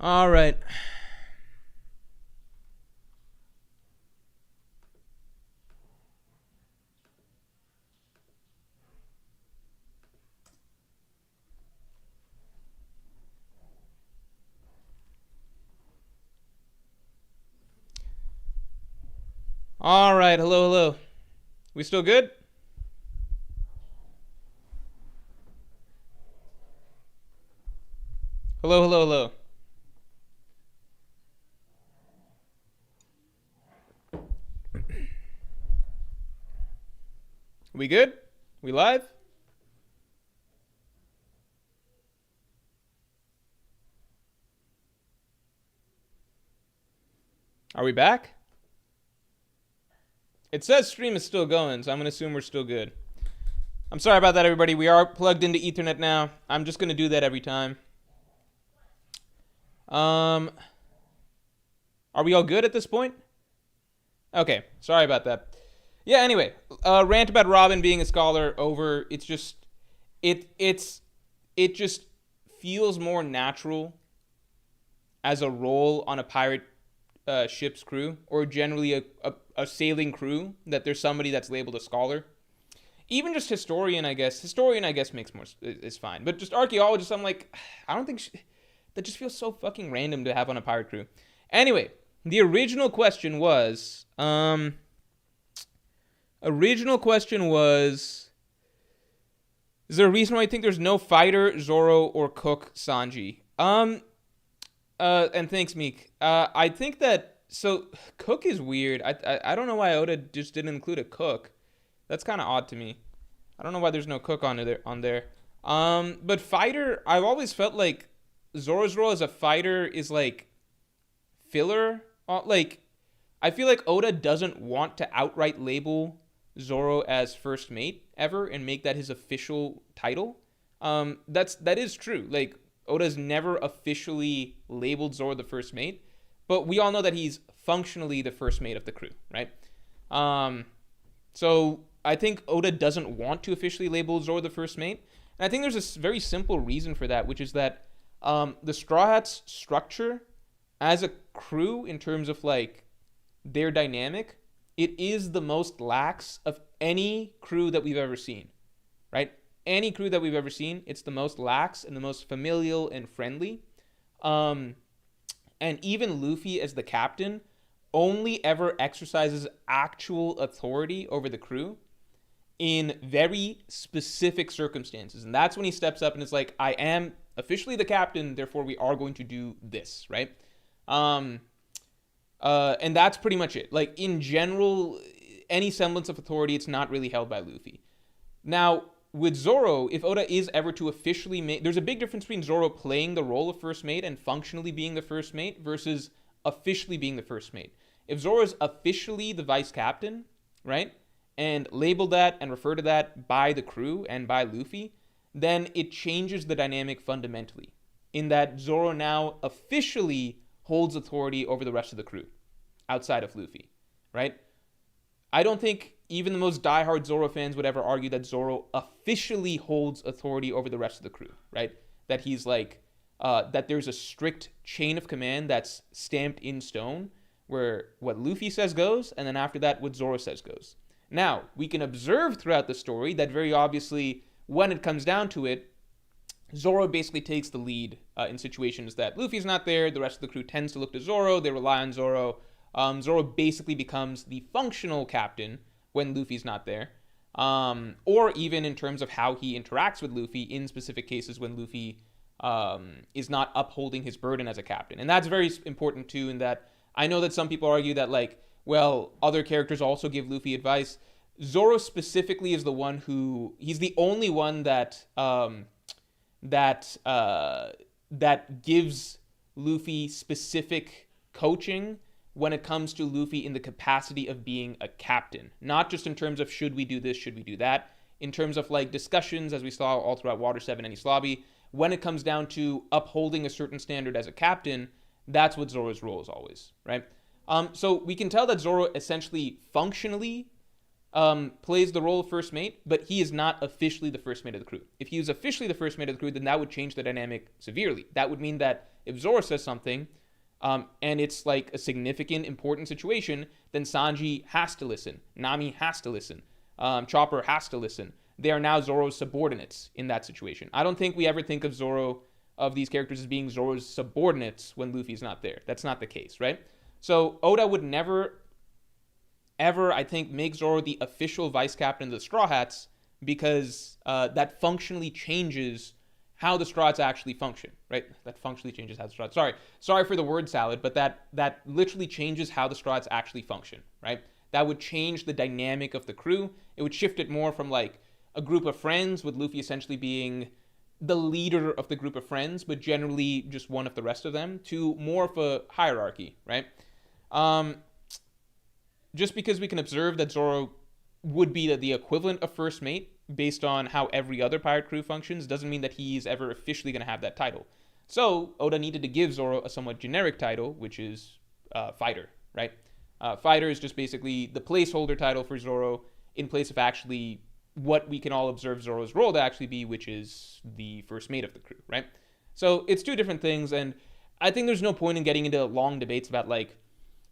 All right. All right. Hello, hello. We still good? Hello, hello, hello. We good? We live? Are we back? It says stream is still going, so I'm going to assume we're still good. I'm sorry about that, everybody. We are plugged into Ethernet now. I'm just going to do that every time. Are we all good at this point? Okay, sorry about that. Yeah, anyway, rant about Robin being a scholar over. It's just it just feels more natural as a role on a pirate ship's crew, or generally a sailing crew, that there's somebody that's labeled a scholar. Even just historian, I guess. Historian, I guess, makes more is fine. But just archaeologist, I'm like, I don't think that just feels so fucking random to have on a pirate crew. Anyway, the original question was, is there a reason why I think there's no fighter, Zoro, or cook, Sanji? And thanks, Meek. I think that, so cook is weird. I don't know why Oda just didn't include a cook. That's kind of odd to me. I don't know why there's no cook on there. But fighter, I've always felt like Zoro's role as a fighter is like filler. Like, I feel like Oda doesn't want to outright label Zoro as first mate ever and make that his official title. That is true. Like, Oda's never officially labeled Zoro the first mate, but we all know that he's functionally the first mate of the crew, right? So I think Oda doesn't want to officially label Zoro the first mate, and I think there's a very simple reason for that, which is that the Straw Hats' structure as a crew, in terms of like their dynamic, it is the most lax of any crew that we've ever seen, right? Any crew that we've ever seen, it's the most lax and the most familial and friendly. And even Luffy as the captain only ever exercises actual authority over the crew in very specific circumstances. And that's when he steps up and is like, I am officially the captain, therefore we are going to do this, right? And that's pretty much it. Like, in general, any semblance of authority, it's not really held by Luffy. Now, with Zoro, if Oda is ever to officially make, there's a big difference between Zoro playing the role of first mate and functionally being the first mate versus officially being the first mate. If Zoro is officially the vice captain, right, and labeled that and referred to that by the crew and by Luffy, then it changes the dynamic fundamentally, in that Zoro now officially holds authority over the rest of the crew outside of Luffy, right? I don't think even the most diehard Zoro fans would ever argue that Zoro officially holds authority over the rest of the crew, right? That he's like, that there's a strict chain of command that's stamped in stone, where what Luffy says goes, and then after that, what Zoro says goes. Now, we can observe throughout the story that very obviously, when it comes down to it, Zoro basically takes the lead in situations that Luffy's not there. The rest of the crew tends to look to Zoro. They rely on Zoro. Zoro basically becomes the functional captain when Luffy's not there. Or even in terms of how he interacts with Luffy in specific cases when Luffy is not upholding his burden as a captain. And that's very important too, in that I know that some people argue that, like, well, other characters also give Luffy advice. Zoro specifically is the one who, he's the only one that that gives Luffy specific coaching when it comes to Luffy in the capacity of being a captain. Not just in terms of should we do this, should we do that. In terms of like discussions, as we saw all throughout Water 7 and Enies Lobby, when it comes down to upholding a certain standard as a captain, that's what Zoro's role is always, right? So we can tell that Zoro essentially functionally plays the role of first mate, but he is not officially the first mate of the crew. If he was officially the first mate of the crew, then that would change the dynamic severely. That would mean that if Zoro says something, and it's like a significant, important situation, then Sanji has to listen. Nami has to listen. Chopper has to listen. They are now Zoro's subordinates in that situation. I don't think we ever think of these characters as being Zoro's subordinates when Luffy's not there. That's not the case, right? So Oda would never, ever, I think, make Zoro the official vice captain of the Straw Hats because that functionally changes how the Straw Hats actually function, right? That functionally changes how the Straw Hats... Sorry for the word salad, but that literally changes how the Straw Hats actually function, right? That would change the dynamic of the crew. It would shift it more from like a group of friends, with Luffy essentially being the leader of the group of friends, but generally just one of the rest of them, to more of a hierarchy, right? Just because we can observe that Zoro would be the equivalent of first mate based on how every other pirate crew functions doesn't mean that he's ever officially going to have that title. So Oda needed to give Zoro a somewhat generic title, which is fighter, right? Fighter is just basically the placeholder title for Zoro in place of actually what we can all observe Zoro's role to actually be, which is the first mate of the crew, right? So it's two different things, and I think there's no point in getting into long debates about, like,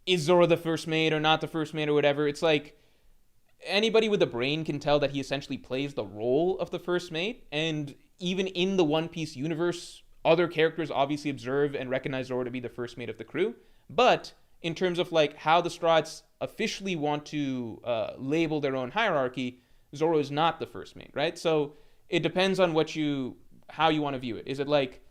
is Zoro the first mate or not the first mate or whatever. It's like, anybody with a brain can tell that he essentially plays the role of the first mate, and even in the One Piece universe, other characters obviously observe and recognize Zoro to be the first mate of the crew, but in terms of, like, how the Straw Hats officially want to label their own hierarchy, Zoro is not the first mate, right? So it depends on how you want to view it. Is it like,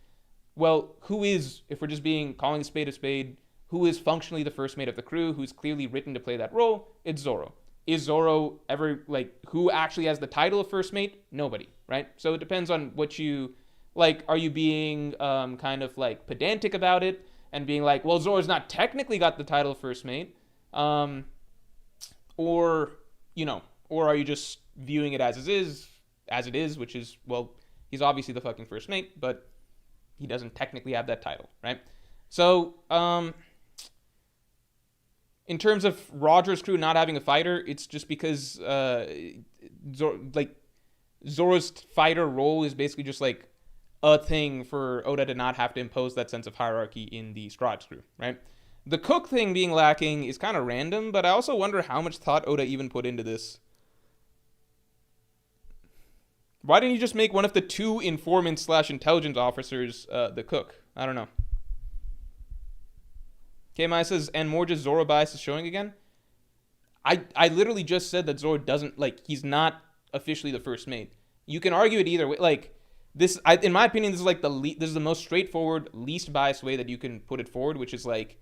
well, who is, if we're just calling a spade, who is functionally the first mate of the crew, who's clearly written to play that role? It's Zoro. Is Zoro ever, like, who actually has the title of first mate? Nobody, right? So it depends on what you, like, are you being kind of, like, pedantic about it and being like, well, Zoro's not technically got the title of first mate, or are you just viewing it as it is, which is, well, he's obviously the fucking first mate, but he doesn't technically have that title, right? So, in terms of Roger's crew not having a fighter, it's just because Zoro's fighter role is basically just like a thing for Oda to not have to impose that sense of hierarchy in the Straw Hats crew, right? The cook thing being lacking is kind of random, but I also wonder how much thought Oda even put into this. Why didn't you just make one of the two informants / intelligence officers the cook? I don't know. K-Maya says, and more just Zoro bias is showing again? I literally just said that Zoro doesn't, like, he's not officially the first mate. You can argue it either way. Like, in my opinion, this is like this is the most straightforward, least biased way that you can put it forward, which is like,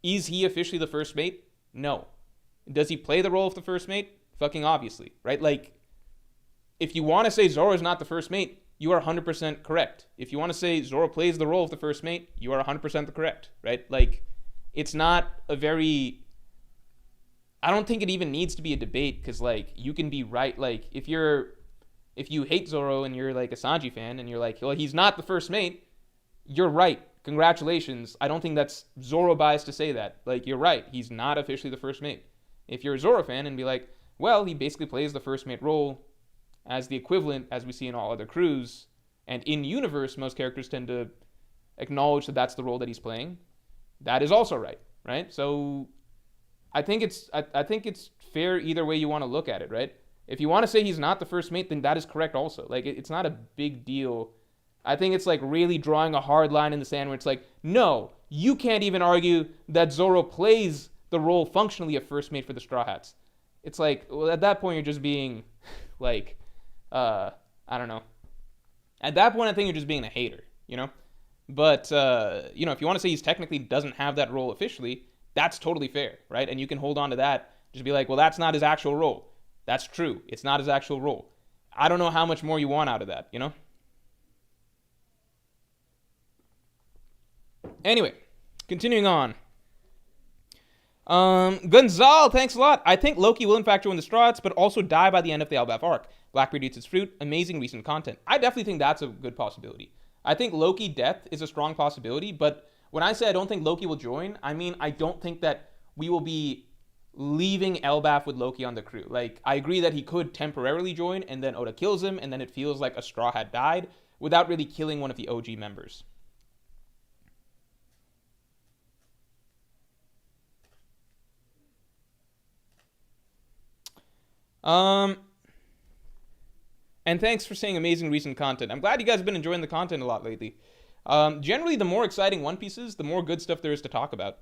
is he officially the first mate? No. Does he play the role of the first mate? Fucking obviously, right? Like, if you want to say Zoro is not the first mate, you are 100% correct. If you want to say Zoro plays the role of the first mate, you are 100% correct, right? Like, it's not a very... I don't think it even needs to be a debate, because, like, you can be right. Like, if you hate Zoro and you're, like, a Sanji fan, and you're like, well, he's not the first mate, you're right. Congratulations. I don't think that's Zoro bias to say that. Like, you're right. He's not officially the first mate. If you're a Zoro fan and be like, well, he basically plays the first mate role as the equivalent as we see in all other crews, and in universe, most characters tend to acknowledge that that's the role that he's playing, that is also right? So I think it's fair either way you want to look at it, right? If you want to say he's not the first mate, then that is correct also. Like, it's not a big deal. I think it's like really drawing a hard line in the sand where it's like, no, you can't even argue that Zoro plays the role functionally of first mate for the Straw Hats. It's like, well, at that point, you're just being like, I don't know. At that point, I think you're just being a hater, you know? But, if you want to say he's technically doesn't have that role officially, that's totally fair, right? And you can hold on to that. Just be like, well, that's not his actual role. That's true. It's not his actual role. I don't know how much more you want out of that, you know? Anyway, continuing on. Gonzal, thanks a lot. I think Loki will in fact join the Straw Hats, but also die by the end of the Elbaf arc. Blackbeard eats its fruit. Amazing recent content. I definitely think that's a good possibility. I think Loki death is a strong possibility, but when I say I don't think Loki will join, I mean I don't think that we will be leaving Elbaf with Loki on the crew. Like, I agree that he could temporarily join, and then Oda kills him, and then it feels like a Straw Hat died, without really killing one of the OG members. And thanks for saying amazing recent content. I'm glad you guys have been enjoying the content a lot lately. Generally, the more exciting One Pieces, the more good stuff there is to talk about.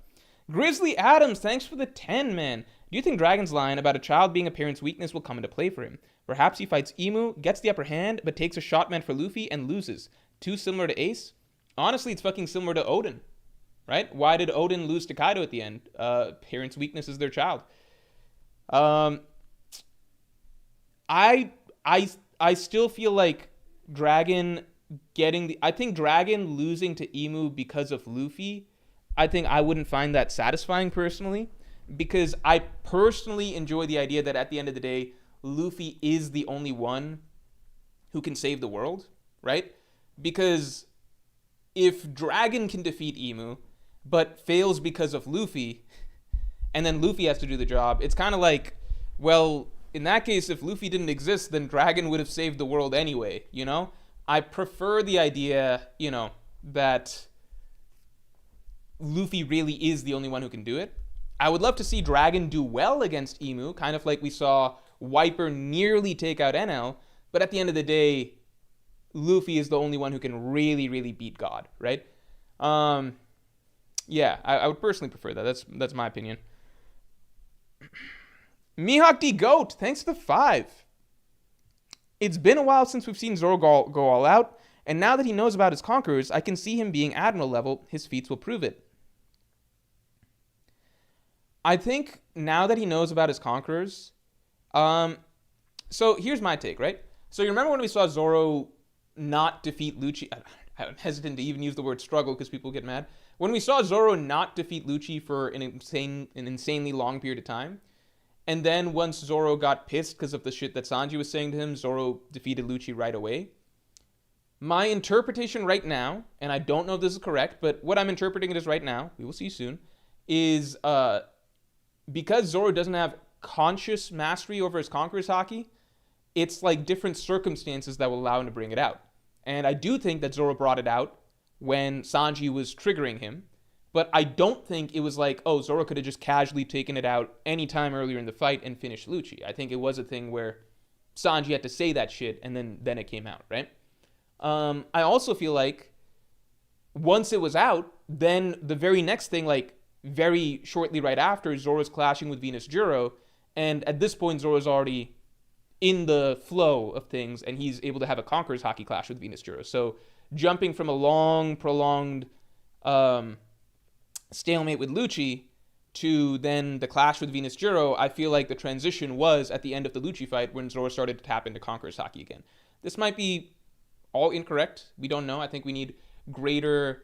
Grizzly Adams, thanks for the 10, man. Do you think Dragon's line about a child being a parent's weakness will come into play for him? Perhaps he fights Emu, gets the upper hand, but takes a shot meant for Luffy and loses. Too similar to Ace? Honestly, it's fucking similar to Odin, right? Why did Odin lose to Kaido at the end? Parents' weakness is their child. I still feel like Dragon I think Dragon losing to Emu because of Luffy, I think I wouldn't find that satisfying personally, because I personally enjoy the idea that at the end of the day, Luffy is the only one who can save the world, right? Because if Dragon can defeat Emu, but fails because of Luffy, and then Luffy has to do the job, it's kind of like, well, in that case, if Luffy didn't exist, then Dragon would have saved the world anyway, you know? I prefer the idea, that Luffy really is the only one who can do it. I would love to see Dragon do well against Emu, kind of like we saw Wiper nearly take out NL, but at the end of the day, Luffy is the only one who can really, really beat God, right? Yeah, I would personally prefer that. That's my opinion. Mihawk D Goat, thanks for the 5. It's been a while since we've seen Zoro go all out, and now that he knows about his conquerors, I can see him being Admiral level. His feats will prove it. I think now that he knows about his conquerors, so here's my take, right? So you remember when we saw Zoro not defeat Lucci? I'm hesitant to even use the word struggle because people get mad. When we saw Zoro not defeat Lucci for an insanely long period of time, and then once Zoro got pissed because of the shit that Sanji was saying to him, Zoro defeated Lucci right away. My interpretation right now, and I don't know if this is correct, but what I'm interpreting it as right now, we will see soon, is because Zoro doesn't have conscious mastery over his conqueror's haki, it's like different circumstances that will allow him to bring it out. And I do think that Zoro brought it out when Sanji was triggering him, but I don't think it was like, oh, Zoro could have just casually taken it out any time earlier in the fight and finished Lucci. I think it was a thing where Sanji had to say that shit, and then it came out, right? I also feel like once it was out, then the very next thing, like very shortly right after, Zoro's clashing with Venus Juro, and at this point, Zoro's already in the flow of things, and he's able to have a Conqueror's Haki clash with Venus Juro. So jumping from a long, prolonged stalemate with Lucci to then the clash with Venus Juro, I feel like the transition was at the end of the Lucci fight when Zoro started to tap into Conqueror's Haki again. This might be all incorrect. We don't know. I think we need greater...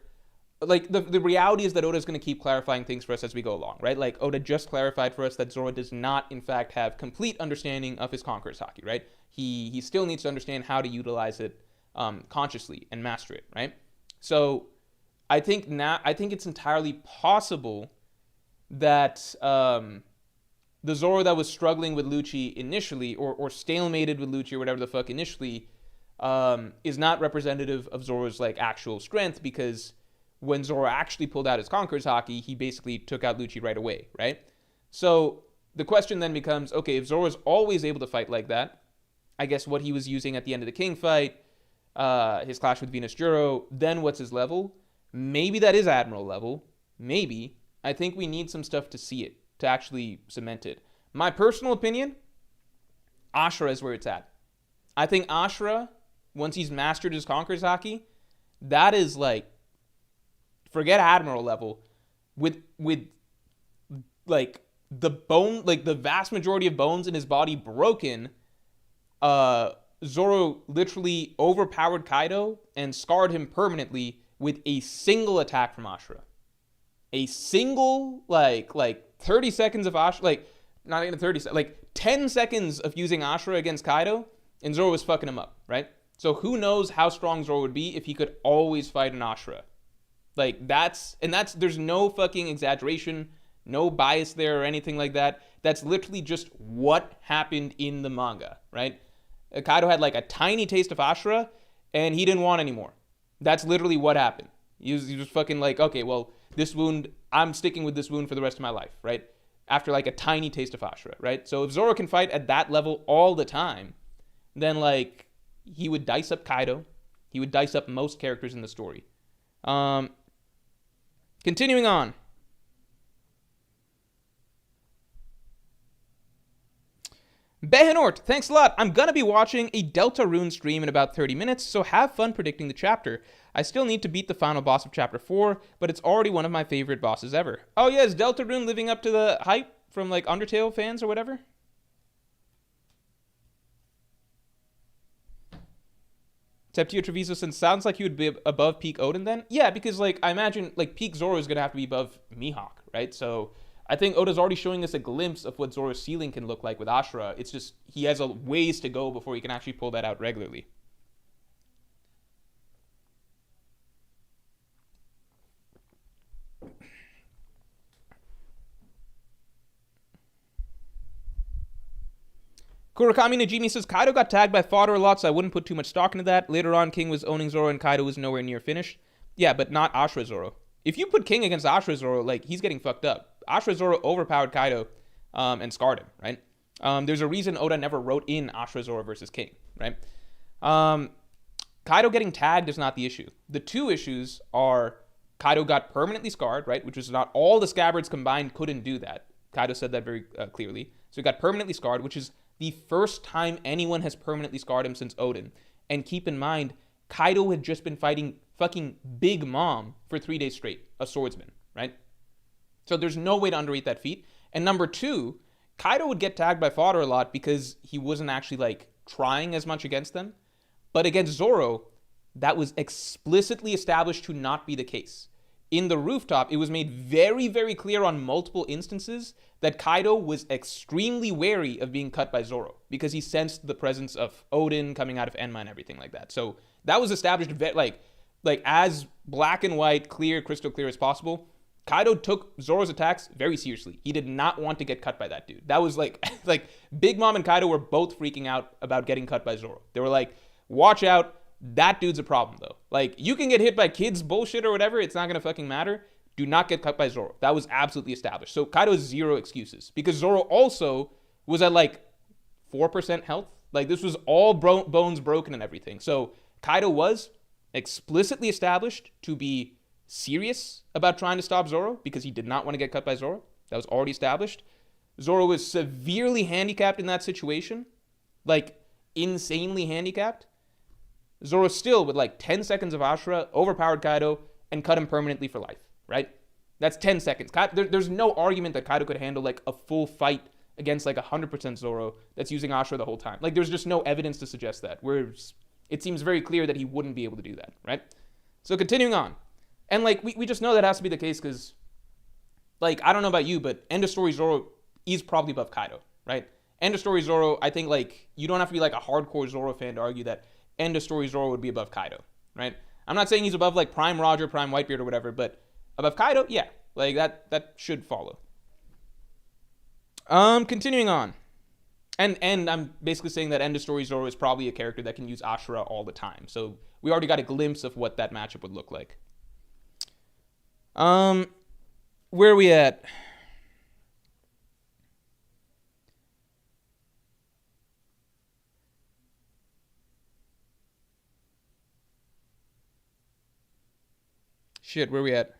Like, the reality is that Oda's going to keep clarifying things for us as we go along, right? Like, Oda just clarified for us that Zoro does not, in fact, have complete understanding of his Conqueror's Haki, right? He still needs to understand how to utilize it consciously and master it, right? So I think it's entirely possible that the Zoro that was struggling with Lucci initially, or stalemated with Lucci or whatever the fuck initially, is not representative of Zoro's like actual strength, because when Zoro actually pulled out his Conqueror's Haki, he basically took out Lucci right away, right? So the question then becomes, okay, if Zoro's always able to fight like that, I guess what he was using at the end of the King fight, his clash with Venus Juro, then what's his level? Maybe that is Admiral level. Maybe. I think we need some stuff to see it, to actually cement it. My personal opinion, Ashura is where it's at. I think Ashura, once he's mastered his Conqueror's Haki, that is like, forget Admiral level, with like the bone, like the vast majority of bones in his body broken, Zoro literally overpowered Kaido and scarred him permanently with a single attack from Ashura. A single, like 30 seconds of Ashura, like, not even 30 seconds, like 10 seconds of using Ashura against Kaido, and Zoro was fucking him up, right? So who knows how strong Zoro would be if he could always fight an Ashura. Like, there's no fucking exaggeration, No bias there or anything like that. That's literally just what happened in the manga, right? Kaido had like a tiny taste of Ashura, and he didn't want any more. That's literally what happened. He was just fucking like, okay, well, this wound, I'm sticking with this wound for the rest of my life, right? After like a tiny taste of Ashura, right? So if Zoro can fight at that level all the time, then like he would dice up Kaido. He would dice up most characters in the story. Continuing on. Behenort, thanks a lot. I'm gonna be watching a Delta Rune stream in about 30 minutes, so have fun predicting the chapter. I still need to beat the final boss of chapter 4, but it's already one of my favorite bosses ever. Oh yeah, is Delta Rune living up to the hype from like Undertale fans or whatever? Septio Treviso says, sounds like he would be above peak Odin then? Yeah, because like I imagine like peak Zoro is gonna have to be above Mihawk, right? So I think Oda's already showing us a glimpse of what Zoro's ceiling can look like with Ashura. It's just he has a ways to go before he can actually pull that out regularly. Kurakami Najimi says, Kaido got tagged by fodder a lot, so I wouldn't put too much stock into that. Later on, King was owning Zoro and Kaido was nowhere near finished. Yeah, but not Ashura Zoro. If you put King against Ashura Zoro, like, he's getting fucked up. Ashura Zoro overpowered Kaido and scarred him, right? There's a reason Oda never wrote in Ashura Zoro versus King, right? Kaido getting tagged is not the issue. The two issues are Kaido got permanently scarred, right? Which is not all the scabbards combined couldn't do that. Kaido said that very clearly. So he got permanently scarred, which is the first time anyone has permanently scarred him since Odin. And keep in mind, Kaido had just been fighting fucking Big Mom for 3 days straight, a swordsman, right? So there's no way to underrate that feat. And number two, Kaido would get tagged by fodder a lot because he wasn't actually like trying as much against them. But against Zoro, that was explicitly established to not be the case. In the rooftop, it was made very, very clear on multiple instances that Kaido was extremely wary of being cut by Zoro because he sensed the presence of Odin coming out of Enma and everything like that. So that was established like as black and white, clear, crystal clear as possible. Kaido took Zoro's attacks very seriously. He did not want to get cut by that dude. That was like Big Mom and Kaido were both freaking out about getting cut by Zoro. They were like, watch out. That dude's a problem, though. Like, you can get hit by kids' bullshit or whatever. It's not going to fucking matter. Do not get cut by Zoro. That was absolutely established. So Kaido has zero excuses. Because Zoro also was at, like, 4% health. Like, this was all bones broken and everything. So Kaido was explicitly established to be serious about trying to stop Zoro because he did not want to get cut by Zoro. That was already established. Zoro was severely handicapped in that situation. Like, insanely handicapped. Zoro still, with like 10 seconds of Ashura, overpowered Kaido and cut him permanently for life, right? That's 10 seconds. There's no argument that Kaido could handle like a full fight against like 100% Zoro that's using Ashura the whole time. Like there's just no evidence to suggest that. Whereas it seems very clear that he wouldn't be able to do that, right? So continuing on. And like we just know that has to be the case because like I don't know about you, but end of story Zoro is probably above Kaido, right? End of story Zoro, I think like you don't have to be like a hardcore Zoro fan to argue that end of story Zoro would be above Kaido, right? I'm not saying he's above like Prime Roger, Prime Whitebeard or whatever, but above Kaido, yeah. Like that should follow. Continuing on. And I'm basically saying that end of story Zoro is probably a character that can use Ashura all the time. So we already got a glimpse of what that matchup would look like. Where are we at? Shit, where are we at?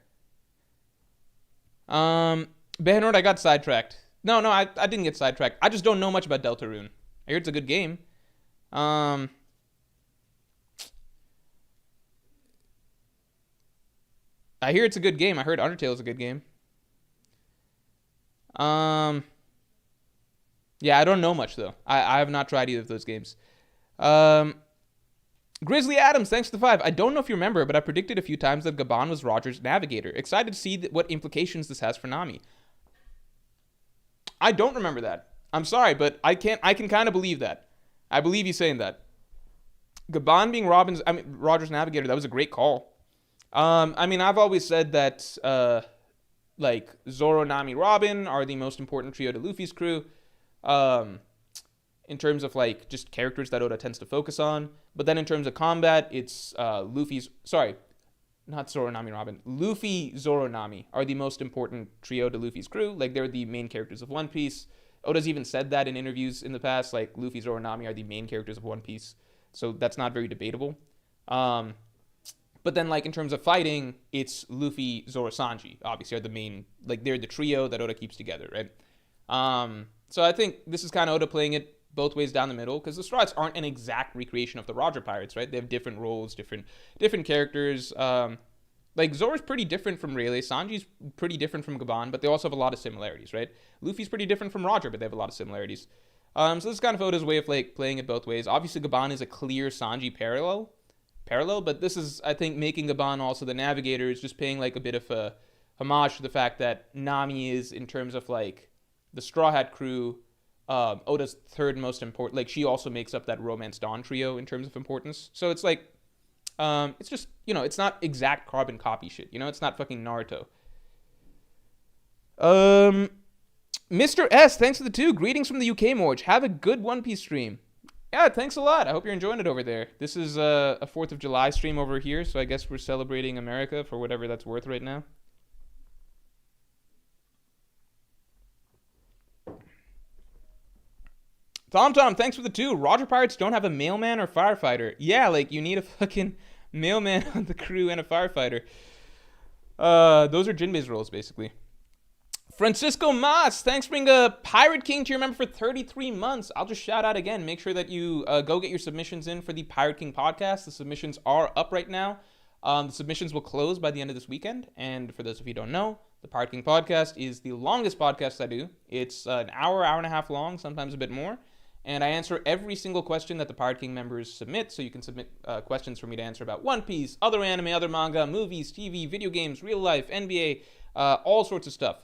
Behenord, I got sidetracked. No, I didn't get sidetracked. I just don't know much about Deltarune. I hear it's a good game. I hear it's a good game. I heard Undertale is a good game. Yeah, I don't know much though. I have not tried either of those games. Grizzly Adams, thanks for the 5. I don't know if you remember, but I predicted a few times that Gaban was Roger's navigator. Excited to see what implications this has for Nami. I don't remember that. I'm sorry, but I can kind of believe that. I believe you saying that. Gaban being Roger's navigator, that was a great call. I've always said that like Zoro, Nami, Robin are the most important trio to Luffy's crew. In terms of like just characters that Oda tends to focus on. But then in terms of combat, it's not Zoro, Nami, Robin. Luffy, Zoro, Nami are the most important trio to Luffy's crew. Like, they're the main characters of One Piece. Oda's even said that in interviews in the past. Like, Luffy, Zoro, Nami are the main characters of One Piece. So that's not very debatable. But then, like, in terms of fighting, it's Luffy, Zoro, Sanji, obviously, are the main, like, they're the trio that Oda keeps together, right? So I think this is kind of Oda playing it both ways down the middle, because the Straw Hats aren't an exact recreation of the Roger Pirates, right? They have different roles, different characters. Like, Zoro's pretty different from Rayleigh. Sanji's pretty different from Gaban, but they also have a lot of similarities, right? Luffy's pretty different from Roger, but they have a lot of similarities. So this is kind of Oda's way of, like, playing it both ways. Obviously, Gaban is a clear Sanji parallel, but this is, I think, making Gaban also the Navigator is just paying, like, a bit of a homage to the fact that Nami is, in terms of, like, the Straw Hat crew, Oda's third most important. Like, she also makes up that Romance Dawn trio in terms of importance. So it's like, it's just, it's not exact carbon copy shit. It's not fucking Naruto. Mr. S, thanks for the 2. Greetings from the UK, Morge. Have a good One Piece stream. Yeah, thanks a lot. I hope you're enjoying it over there. This is a 4th of July stream over here, so I guess we're celebrating America for whatever that's worth right now. Tom, thanks for the 2. Roger Pirates don't have a mailman or firefighter. Yeah, like, you need a fucking mailman on the crew and a firefighter. Those are Jinbei's roles, basically. Francisco Mas, thanks for being a Pirate King to your member for 33 months. I'll just shout out again. Make sure that you go get your submissions in for the Pirate King podcast. The submissions are up right now. The submissions will close by the end of this weekend. And for those of you who don't know, the Pirate King podcast is the longest podcast I do. It's an hour and a half long, sometimes a bit more. And I answer every single question that the Pirate King members submit. So you can submit questions for me to answer about One Piece, other anime, other manga, movies, TV, video games, real life, NBA, all sorts of stuff.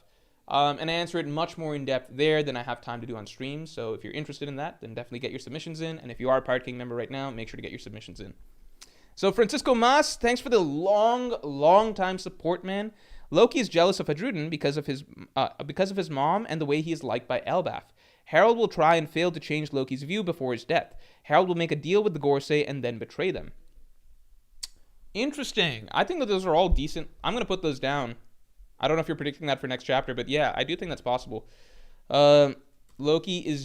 And I answer it much more in depth there than I have time to do on stream. So if you're interested in that, then definitely get your submissions in. And if you are a Pirate King member right now, make sure to get your submissions in. So Francisco Mas, thanks for the long time support, man. Loki is jealous of Hadruden because of his mom and the way he is liked by Elbaf. Harold will try and fail to change Loki's view before his death. Harold will make a deal with the Gorosei and then betray them. Interesting. I think that those are all decent. I'm going to put those down. I don't know if you're predicting that for next chapter, but yeah, I do think that's possible. Loki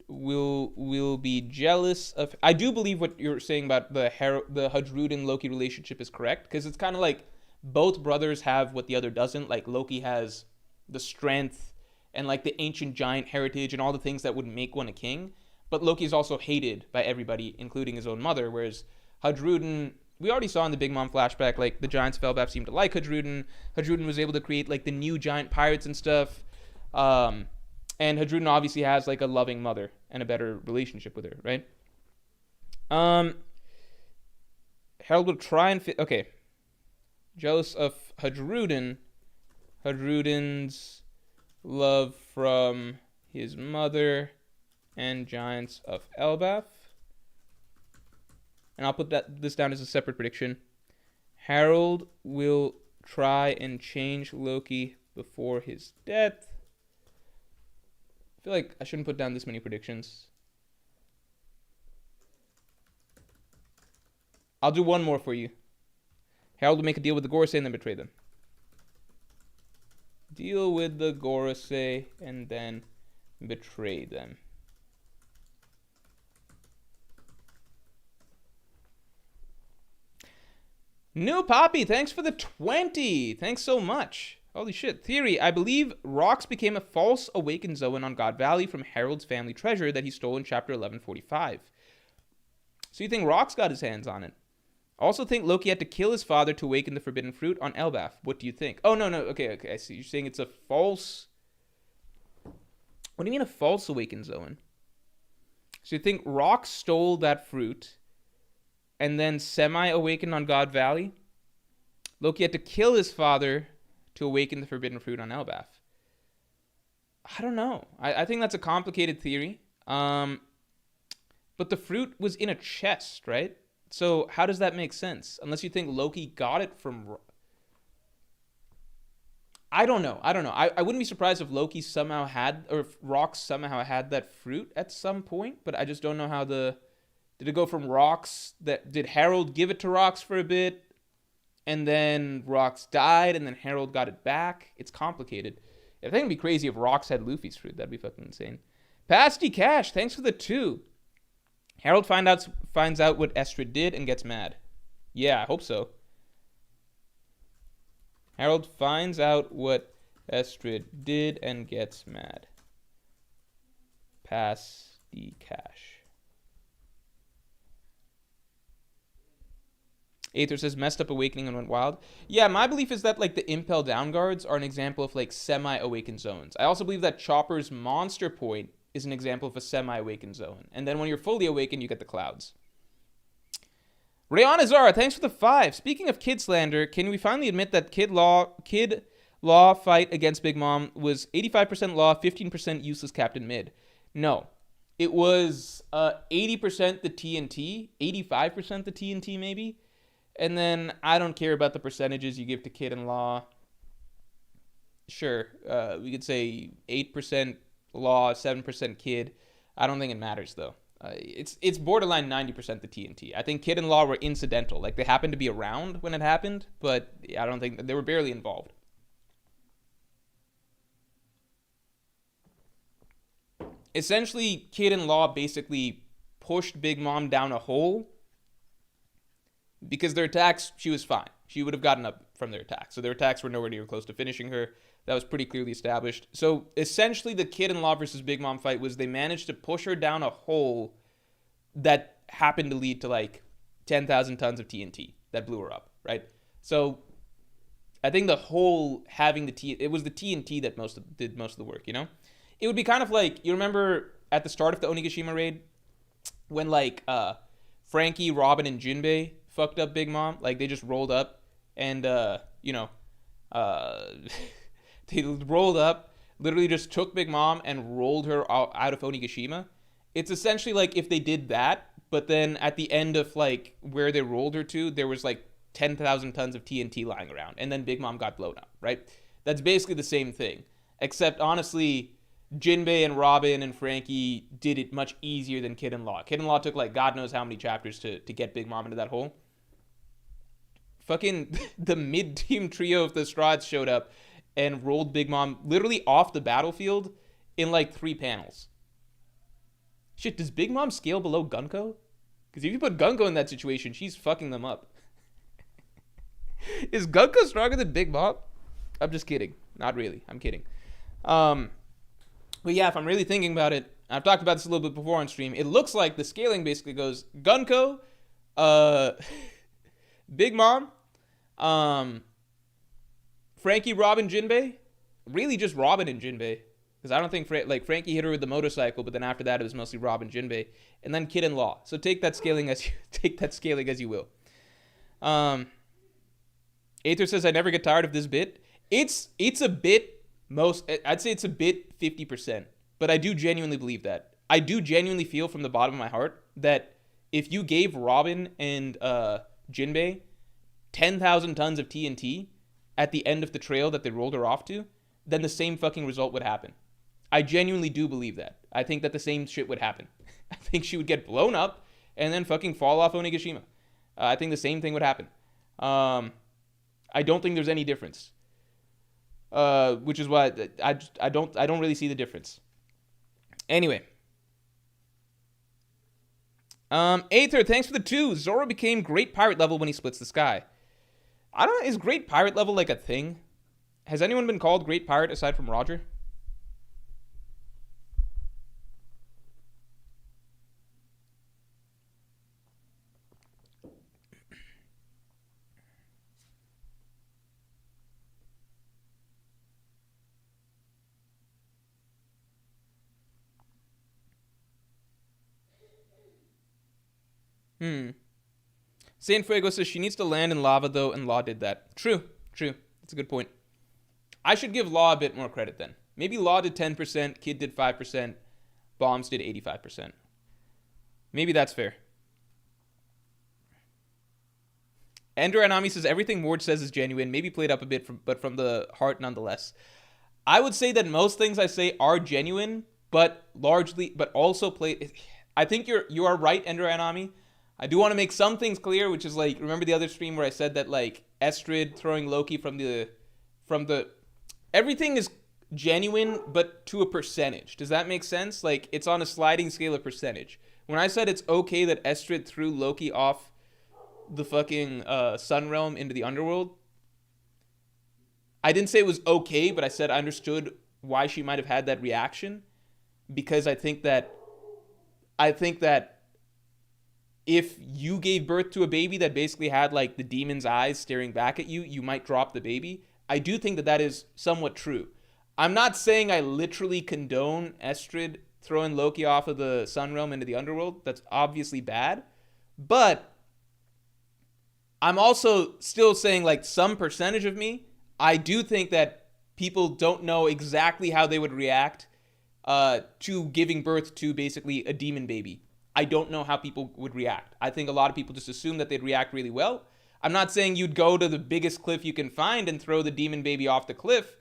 will be jealous of... I do believe what you're saying about the Hadruden-Loki relationship is correct, because it's kind of like both brothers have what the other doesn't. Like, Loki has the strength and like the ancient giant heritage and all the things that would make one a king. But Loki is also hated by everybody, including his own mother, whereas Hadruden, we already saw in the Big Mom flashback, like, the giants of Elbaf seemed to like Hadruden. Hadruden was able to create, like, the new giant pirates and stuff. And Hadruden obviously has, like, a loving mother and a better relationship with her, right? Harold will try and... Okay. Jealous of Hadruden's love from his mother and giants of Elbaf. And I'll put this down as a separate prediction. Harold will try and change Loki before his death. I feel like I shouldn't put down this many predictions. I'll do one more for you. Harold will make a deal with the Gorosei and then betray them. Deal with the Gorosei and then betray them. New Poppy, thanks for the 20. Thanks so much. Holy shit. Theory, I believe Rox became a false awakened Zoan on God Valley from Harold's family treasure that he stole in chapter 1145. So you think Rox got his hands on it? Also think Loki had to kill his father to awaken the forbidden fruit on Elbaf. What do you think? Oh, no. Okay, I see. You're saying it's a false... What do you mean a false awakened Zoan? So you think Rox stole that fruit and then semi-awakened on God Valley? Loki had to kill his father to awaken the forbidden fruit on Elbaf. I don't know. I think that's a complicated theory. But the fruit was in a chest, right? So how does that make sense? Unless you think Loki got it from... I don't know. I wouldn't be surprised if Loki somehow had, or if Rocks somehow had that fruit at some point, but I just don't know how the. Did it go from Rocks? Did Harold give it to Rocks for a bit, and then Rocks died, and then Harold got it back? It's complicated. I think it'd be crazy if Rocks had Luffy's fruit. That'd be fucking insane. Pasty Cash, thanks for the 2. Harold finds out what Estrid did and gets mad. Yeah, I hope so. Harold finds out what Estrid did and gets mad. Pass the cash. Aether says, messed up awakening and went wild. Yeah, my belief is that, like, the Impel Down guards are an example of, like, semi-awakened zones. I also believe that Chopper's monster point is an example of a semi-awakened zone. And then when you're fully awakened, you get the clouds. Rihanna Zara, thanks for the 5. Speaking of kid slander, can we finally admit that Kid Law fight against Big Mom was 85% Law, 15% useless Captain Mid? No. It was 80% the TNT, 85% the TNT maybe. And then I don't care about the percentages you give to Kid and Law. Sure, we could say 8% Law, 7% Kid. I don't think it matters though. It's borderline 90% the TNT. I think Kid and Law were incidental. Like, they happened to be around when it happened, but I don't think they were barely involved. Essentially, Kid and Law basically pushed Big Mom down a hole because their attacks, she was fine. She would have gotten up from their attacks. So their attacks were nowhere near close to finishing her. That was pretty clearly established. So essentially the Kid and Law versus Big Mom fight was they managed to push her down a hole that happened to lead to like 10,000 tons of TNT that blew her up, right? So I think the whole having it was the TNT that did most of the work, you know? It would be kind of like, you remember at the start of the Onigashima raid when like Frankie, Robin, and Jinbei fucked up Big Mom? Like, they just rolled up and, they rolled up, literally just took Big Mom and rolled her out of Onigashima. It's essentially like if they did that, but then at the end of, like, where they rolled her to, there was, like, 10,000 tons of TNT lying around, and then Big Mom got blown up, right? That's basically the same thing. Except, honestly, Jinbei and Robin and Frankie did it much easier than Kid and Law. Kid and Law took, like, God knows how many chapters to get Big Mom into that hole. Fucking the mid-team trio of the Strahds showed up and rolled Big Mom literally off the battlefield in like 3 panels. Shit, does Big Mom scale below Gunko? Because if you put Gunko in that situation, she's fucking them up. Is Gunko stronger than Big Mom? I'm just kidding. Not really. I'm kidding. But yeah, if I'm really thinking about it, I've talked about this a little bit before on stream. It looks like the scaling basically goes Gunko, Big Mom, Frankie, Robin, Jinbei. Really just Robin and Jinbei. Because I don't think, Frankie hit her with the motorcycle, but then after that it was mostly Robin, Jinbei. And then Kid and Law. So take that scaling as you will. Aether says, I never get tired of this bit. It's a bit, I'd say it's a bit 50%. But I do genuinely believe that. I do genuinely feel from the bottom of my heart that if you gave Robin and Jinbei 10,000 tons of TNT at the end of the trail that they rolled her off to, then the same fucking result would happen. I genuinely do believe that. I think that the same shit would happen. I think she would get blown up and then fucking fall off Onigashima. I think the same thing would happen. I don't think there's any difference. Which is why I don't really see the difference. Anyway. Aether, thanks for the 2. Zoro became great pirate level when he splits the sky. I don't know, is great pirate level like a thing? Has anyone been called great pirate aside from Roger? Saint Fuego says she needs to land in lava, though, and Law did that. True. That's a good point. I should give Law a bit more credit, then. Maybe Law did 10%, Kid did 5%, Bombs did 85%. Maybe that's fair. Ender Anami says everything Mord says is genuine, maybe played up a bit, but from the heart nonetheless. I would say that most things I say are genuine, but also play. I think you are right, Ender Anami. I do want to make some things clear, which is like, remember the other stream where I said that like Estrid throwing Loki from the everything is genuine, but to a percentage. Does that make sense? Like, it's on a sliding scale of percentage. When I said it's okay that Estrid threw Loki off the fucking Sun Realm into the underworld, I didn't say it was okay, but I said I understood why she might have had that reaction, because I think that if you gave birth to a baby that basically had like the demon's eyes staring back at you, you might drop the baby. I do think that is somewhat true. I'm not saying I literally condone Estrid throwing Loki off of the Sun Realm into the underworld. That's obviously bad. But I'm also still saying, like, some percentage of me, I do think that people don't know exactly how they would react to giving birth to basically a demon baby. I don't know how people would react. I think a lot of people just assume that they'd react really well. I'm not saying you'd go to the biggest cliff you can find and throw the demon baby off the cliff,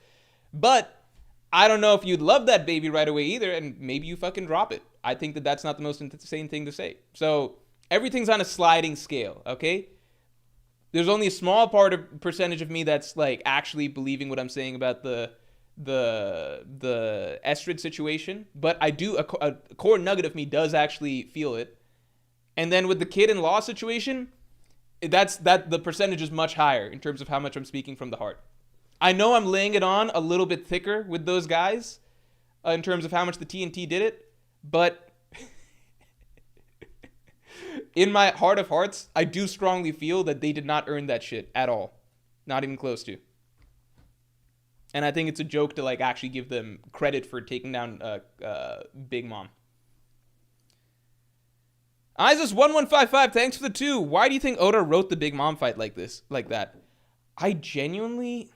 but I don't know if you'd love that baby right away either, and maybe you fucking drop it. I think that that's not the most insane thing to say. So everything's on a sliding scale, okay? There's only a small percentage of me that's like actually believing what I'm saying about the Estrid situation, but I do, a core nugget of me does actually feel it. And then with the kid-in-law situation, the percentage is much higher in terms of how much I'm speaking from the heart. I know I'm laying it on a little bit thicker with those guys in terms of how much the TNT did it, but in my heart of hearts, I do strongly feel that they did not earn that shit at all. Not even close to. And I think it's a joke to like actually give them credit for taking down Big Mom. Isis1155, thanks for the 2. Why do you think Oda wrote the Big Mom fight like that? I genuinely...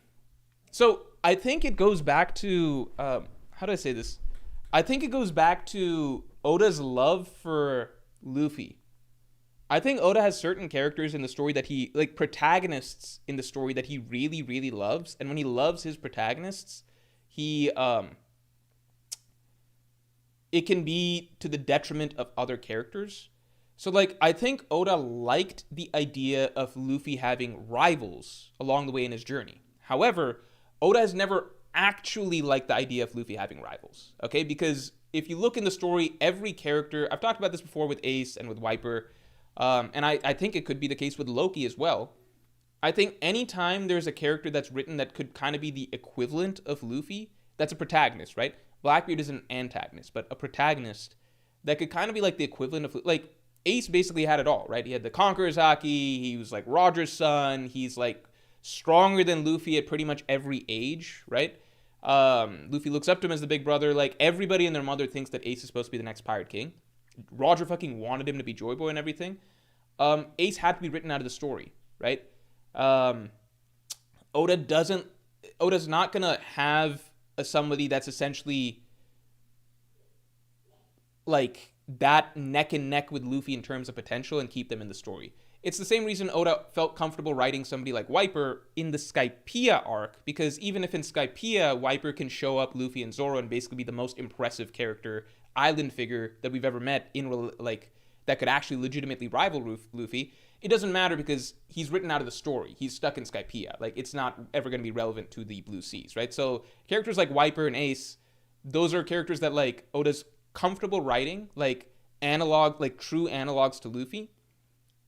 So, I think it goes back to... how do I say this? I think it goes back to Oda's love for Luffy. I think Oda has certain characters in the story that he... Like, protagonists in the story that he really, really loves. And when he loves his protagonists, he... it can be to the detriment of other characters. So, like, I think Oda liked the idea of Luffy having rivals along the way in his journey. However, Oda has never actually liked the idea of Luffy having rivals, okay? Because if you look in the story, every character... I've talked about this before with Ace and with Viper, and I think it could be the case with Loki as well. I think anytime there's a character that's written that could kind of be the equivalent of Luffy, that's a protagonist, right? Blackbeard is an antagonist, but a protagonist that could kind of be like the equivalent of... Like, Ace basically had it all, right? He had the Conqueror's Haki, he was like Roger's son, he's like stronger than Luffy at pretty much every age, right? Luffy looks up to him as the big brother. Like, everybody and their mother thinks that Ace is supposed to be the next Pirate King. Roger fucking wanted him to be Joy Boy and everything. Ace had to be written out of the story, right? Oda's not gonna have somebody that's essentially like that neck and neck with Luffy in terms of potential and keep them in the story. It's the same reason Oda felt comfortable writing somebody like Viper in the Skypiea arc, because even if in Skypiea, Viper can show up Luffy and Zoro and basically be the most impressive character, island figure that we've ever met in like that could actually legitimately rival Luffy, it doesn't matter because he's written out of the story. He's stuck in Skypiea. Like, it's not ever going to be relevant to the Blue Seas, right? So characters like Viper and Ace, those are characters that like Oda's comfortable writing, like true analogs to Luffy,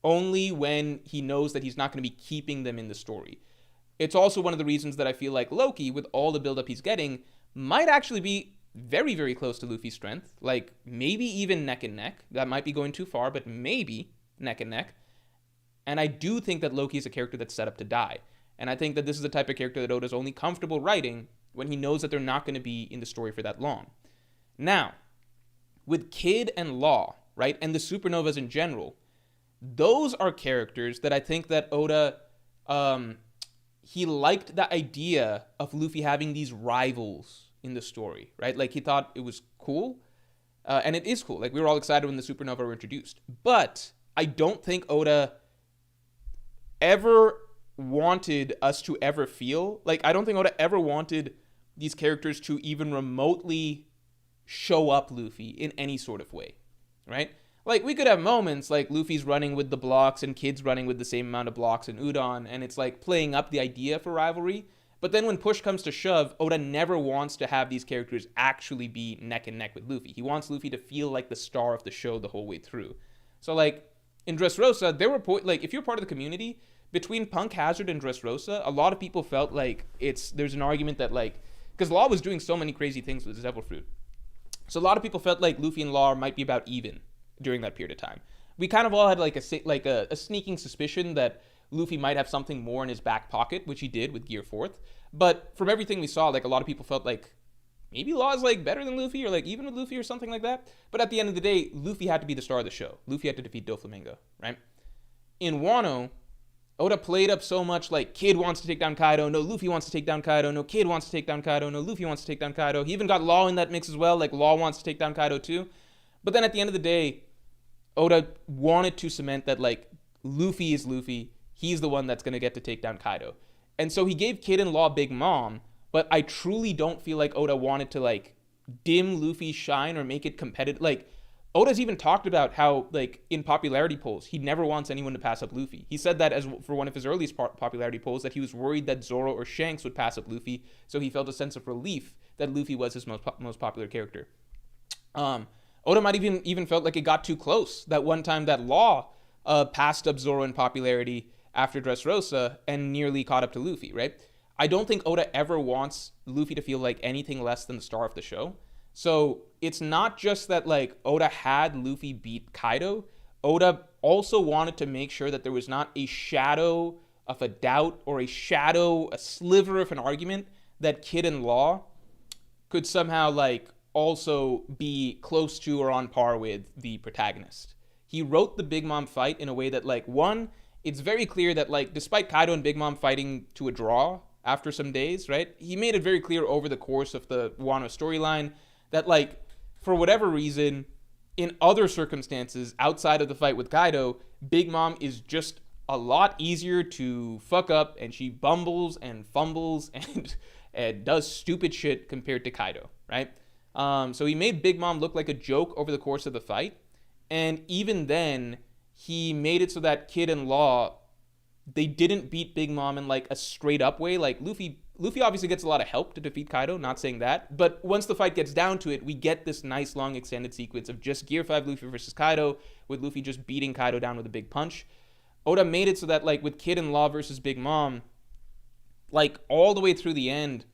only when he knows that he's not going to be keeping them in the story. It's also one of the reasons that I feel like Loki, with all the buildup he's getting, might actually be very, very close to Luffy's strength. Like, maybe even neck and neck. That might be going too far, but maybe neck and neck. And I do think that Loki is a character that's set up to die. And I think that this is the type of character that Oda's only comfortable writing when he knows that they're not going to be in the story for that long. Now, with Kid and Law, right, and the Supernovas in general, those are characters that I think that Oda, he liked the idea of Luffy having these rivals in the story, right? Like, he thought it was cool, and it is cool. Like, we were all excited when the Supernova were introduced. But I don't think Oda ever wanted us to ever feel. Like, I don't think Oda ever wanted these characters to even remotely show up Luffy in any sort of way, right? Like, we could have moments like Luffy's running with the blocks and Kid's running with the same amount of blocks in Udon, and it's like playing up the idea for rivalry. But then when push comes to shove, Oda never wants to have these characters actually be neck and neck with Luffy. He wants Luffy to feel like the star of the show the whole way through. So, like, in Dressrosa, there were, like, if you're part of the community, between Punk Hazard and Dressrosa, a lot of people felt like there's an argument that, like, because Law was doing so many crazy things with his Devil Fruit. So a lot of people felt like Luffy and Law might be about even during that period of time. We kind of all had, like, a sneaking suspicion that Luffy might have something more in his back pocket, which he did with Gear 4th. But from everything we saw, like, a lot of people felt like maybe Law is, like, better than Luffy, or, like, even with Luffy or something like that. But at the end of the day, Luffy had to be the star of the show. Luffy had to defeat Doflamingo, right? In Wano, Oda played up so much, like, Kid wants to take down Kaido, no, Luffy wants to take down Kaido, no, Kid wants to take down Kaido, no, Luffy wants to take down Kaido. He even got Law in that mix as well, like, Law wants to take down Kaido too. But then at the end of the day, Oda wanted to cement that, like, Luffy is Luffy. He's the one that's going to get to take down Kaido. And so he gave Kid and Law Big Mom, but I truly don't feel like Oda wanted to, like, dim Luffy's shine or make it competitive. Like, Oda's even talked about how, like, in popularity polls, he never wants anyone to pass up Luffy. He said that as for one of his earliest popularity polls, that he was worried that Zoro or Shanks would pass up Luffy, so he felt a sense of relief that Luffy was his most popular character. Oda might even felt like it got too close. That one time that Law passed up Zoro in popularity after Dressrosa and nearly caught up to Luffy, right? I don't think Oda ever wants Luffy to feel like anything less than the star of the show. So it's not just that, like, Oda had Luffy beat Kaido. Oda also wanted to make sure that there was not a shadow of a doubt or a sliver of an argument that Kid and Law could somehow, like, also be close to or on par with the protagonist. He wrote the Big Mom fight in a way that, like, one, it's very clear that, like, despite Kaido and Big Mom fighting to a draw after some days, right, he made it very clear over the course of the Wano storyline that, like, for whatever reason, in other circumstances outside of the fight with Kaido, Big Mom is just a lot easier to fuck up, and she bumbles and fumbles and does stupid shit compared to Kaido, right? So he made Big Mom look like a joke over the course of the fight, and even then, he made it so that Kid and Law, they didn't beat Big Mom in, like, a straight up way. Like, Luffy obviously gets a lot of help to defeat Kaido, not saying that, but once the fight gets down to it, we get this nice long extended sequence of just Gear 5 Luffy versus Kaido, with Luffy just beating Kaido down with a big punch. Oda made it so that, like, with Kid and Law versus Big Mom, like, all the way through the end,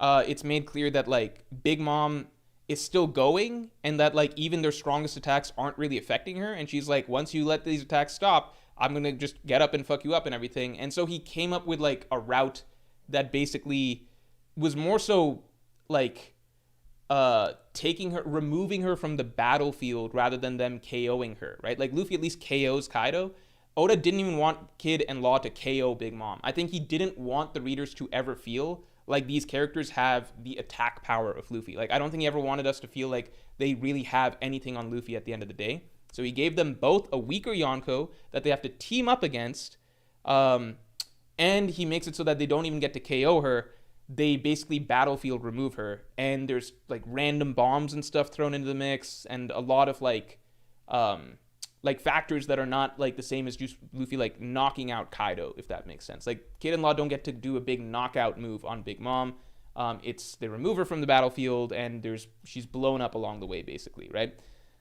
it's made clear that, like, Big Mom is still going, and that, like, even their strongest attacks aren't really affecting her, and she's like, once you let these attacks stop, I'm gonna just get up and fuck you up and everything. And so he came up with, like, a route that basically was more so, like, removing her from the battlefield rather than them KOing her, right? Like, Luffy at least KOs Kaido. Oda didn't even want Kid and Law to KO Big Mom. I think he didn't want the readers to ever feel like these characters have the attack power of Luffy. Like, I don't think he ever wanted us to feel like they really have anything on Luffy at the end of the day. So he gave them both a weaker Yonko that they have to team up against, and he makes it so that they don't even get to KO her. They basically battlefield remove her, and there's, like, random bombs and stuff thrown into the mix, and a lot of, like factors that are not, like, the same as just Luffy, like, knocking out Kaido, if that makes sense. Like, Kid and Law don't get to do a big knockout move on Big Mom. They remove her from the battlefield, and she's blown up along the way, basically, right?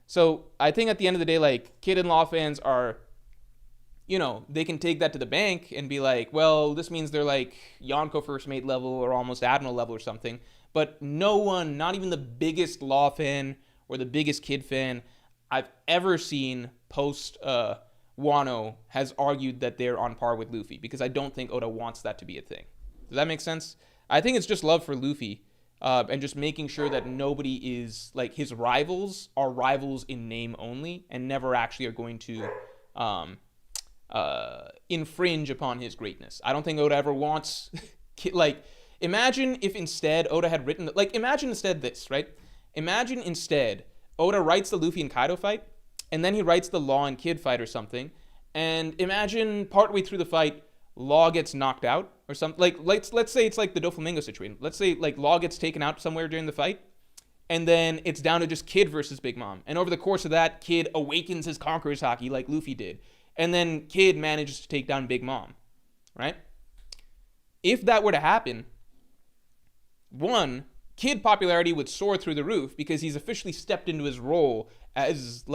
So I think at the end of the day, like, Kid and Law fans are, you know, they can take that to the bank and be like, well, this means they're, like, Yonko first mate level or almost Admiral level or something. But no one, not even the biggest Law fan or the biggest Kid fan I've ever seen post Wano has argued that they're on par with Luffy, because I don't think Oda wants that to be a thing. Does that make sense? I think it's just love for Luffy, and just making sure that nobody is, like, his rivals are rivals in name only and never actually are going to infringe upon his greatness. I don't think Oda ever wants, like, imagine if instead Oda had written, like, imagine instead this, right? Imagine instead Oda writes the Luffy and Kaido fight, and then he writes the Law and Kid fight or something, and imagine partway through the fight, Law gets knocked out or something. Like let's say it's like the Doflamingo situation. Let's say like Law gets taken out somewhere during the fight, and then it's down to just Kid versus Big Mom. And over the course of that, Kid awakens his Conqueror's Haki like Luffy did. And then Kid manages to take down Big Mom, right? If that were to happen, one, Kid popularity would soar through the roof because he's officially stepped into his role as the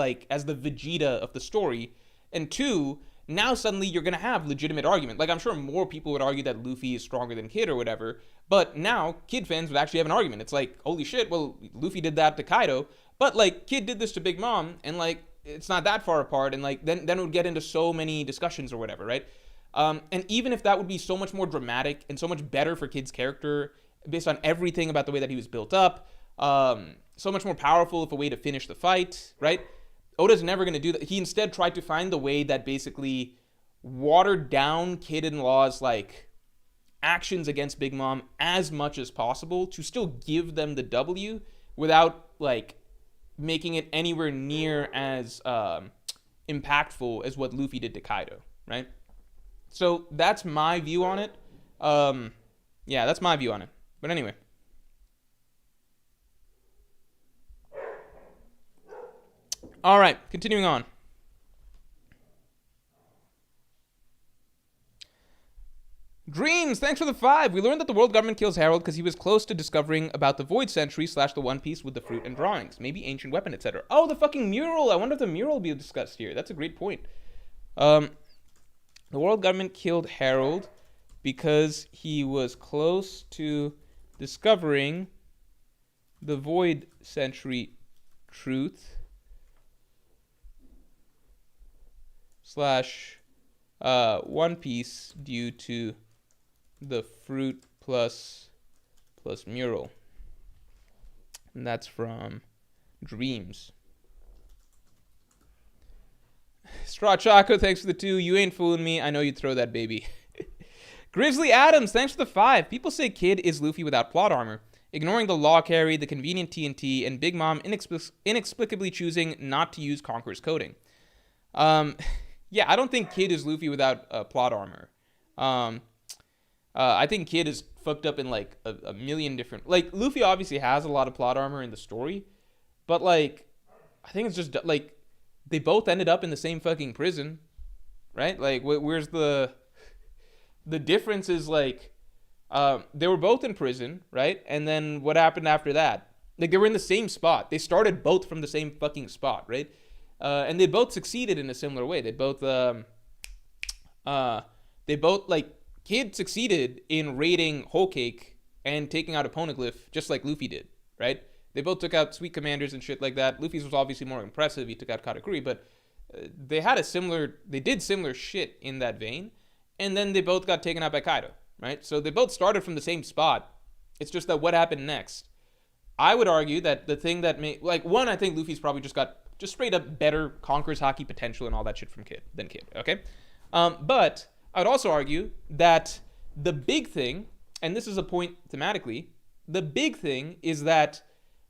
Vegeta of the story. And two, now suddenly you're going to have legitimate argument. Like, I'm sure more people would argue that Luffy is stronger than Kid or whatever, but now Kid fans would actually have an argument. It's like, holy shit, well, Luffy did that to Kaido, but like Kid did this to Big Mom, and like it's not that far apart, and like then it would get into so many discussions or whatever, right? And even if that would be so much more dramatic and so much better for Kid's character based on everything about the way that he was built up, so much more powerful of a way to finish the fight, right? Oda's never going to do that. He instead tried to find the way that basically watered down Kid and Law's like actions against Big Mom as much as possible to still give them the W without like making it anywhere near as impactful as what Luffy did to Kaido, right? So that's my view on it. Yeah, that's my view on it. But anyway. All right, continuing on. Dreams, thanks for the 5. We learned that the world government kills Harold because he was close to discovering about the Void Century / the One Piece with the fruit and drawings. Maybe ancient weapon, etc. Oh, the fucking mural. I wonder if the mural will be discussed here. That's a great point. The world government killed Harold because he was close to discovering the Void Century truth / One Piece due to the fruit plus mural. And that's from Dreams. Straw Choco, thanks for the 2. You ain't fooling me. I know you'd throw that baby. Grizzly Adams, thanks for the 5. People say Kid is Luffy without plot armor, ignoring the law carry, the convenient TNT, and Big Mom inexplicably choosing not to use Conqueror's coding. Yeah, I don't think Kid is Luffy without plot armor. I think Kid is fucked up in like a million different... Like, Luffy obviously has a lot of plot armor in the story, but like, I think it's just like, they both ended up in the same fucking prison, right? Like, where's the difference is like, they were both in prison, right? And then what happened after that? Like, they were in the same spot. They started both from the same fucking spot, right? And they both succeeded in a similar way. They both like, Kid succeeded in raiding Whole Cake and taking out a Poneglyph just like Luffy did, right? They both took out sweet commanders and shit like that. Luffy's was obviously more impressive. He took out Katakuri, but they did similar shit in that vein. And then they both got taken out by Kaido, right? So they both started from the same spot. It's just that what happened next. I would argue that the thing that made, like, one, I think Luffy's probably just got just straight up better Conqueror's Haki potential and all that shit than Kid, okay? But I would also argue that the big thing, and this is a point thematically, the big thing is that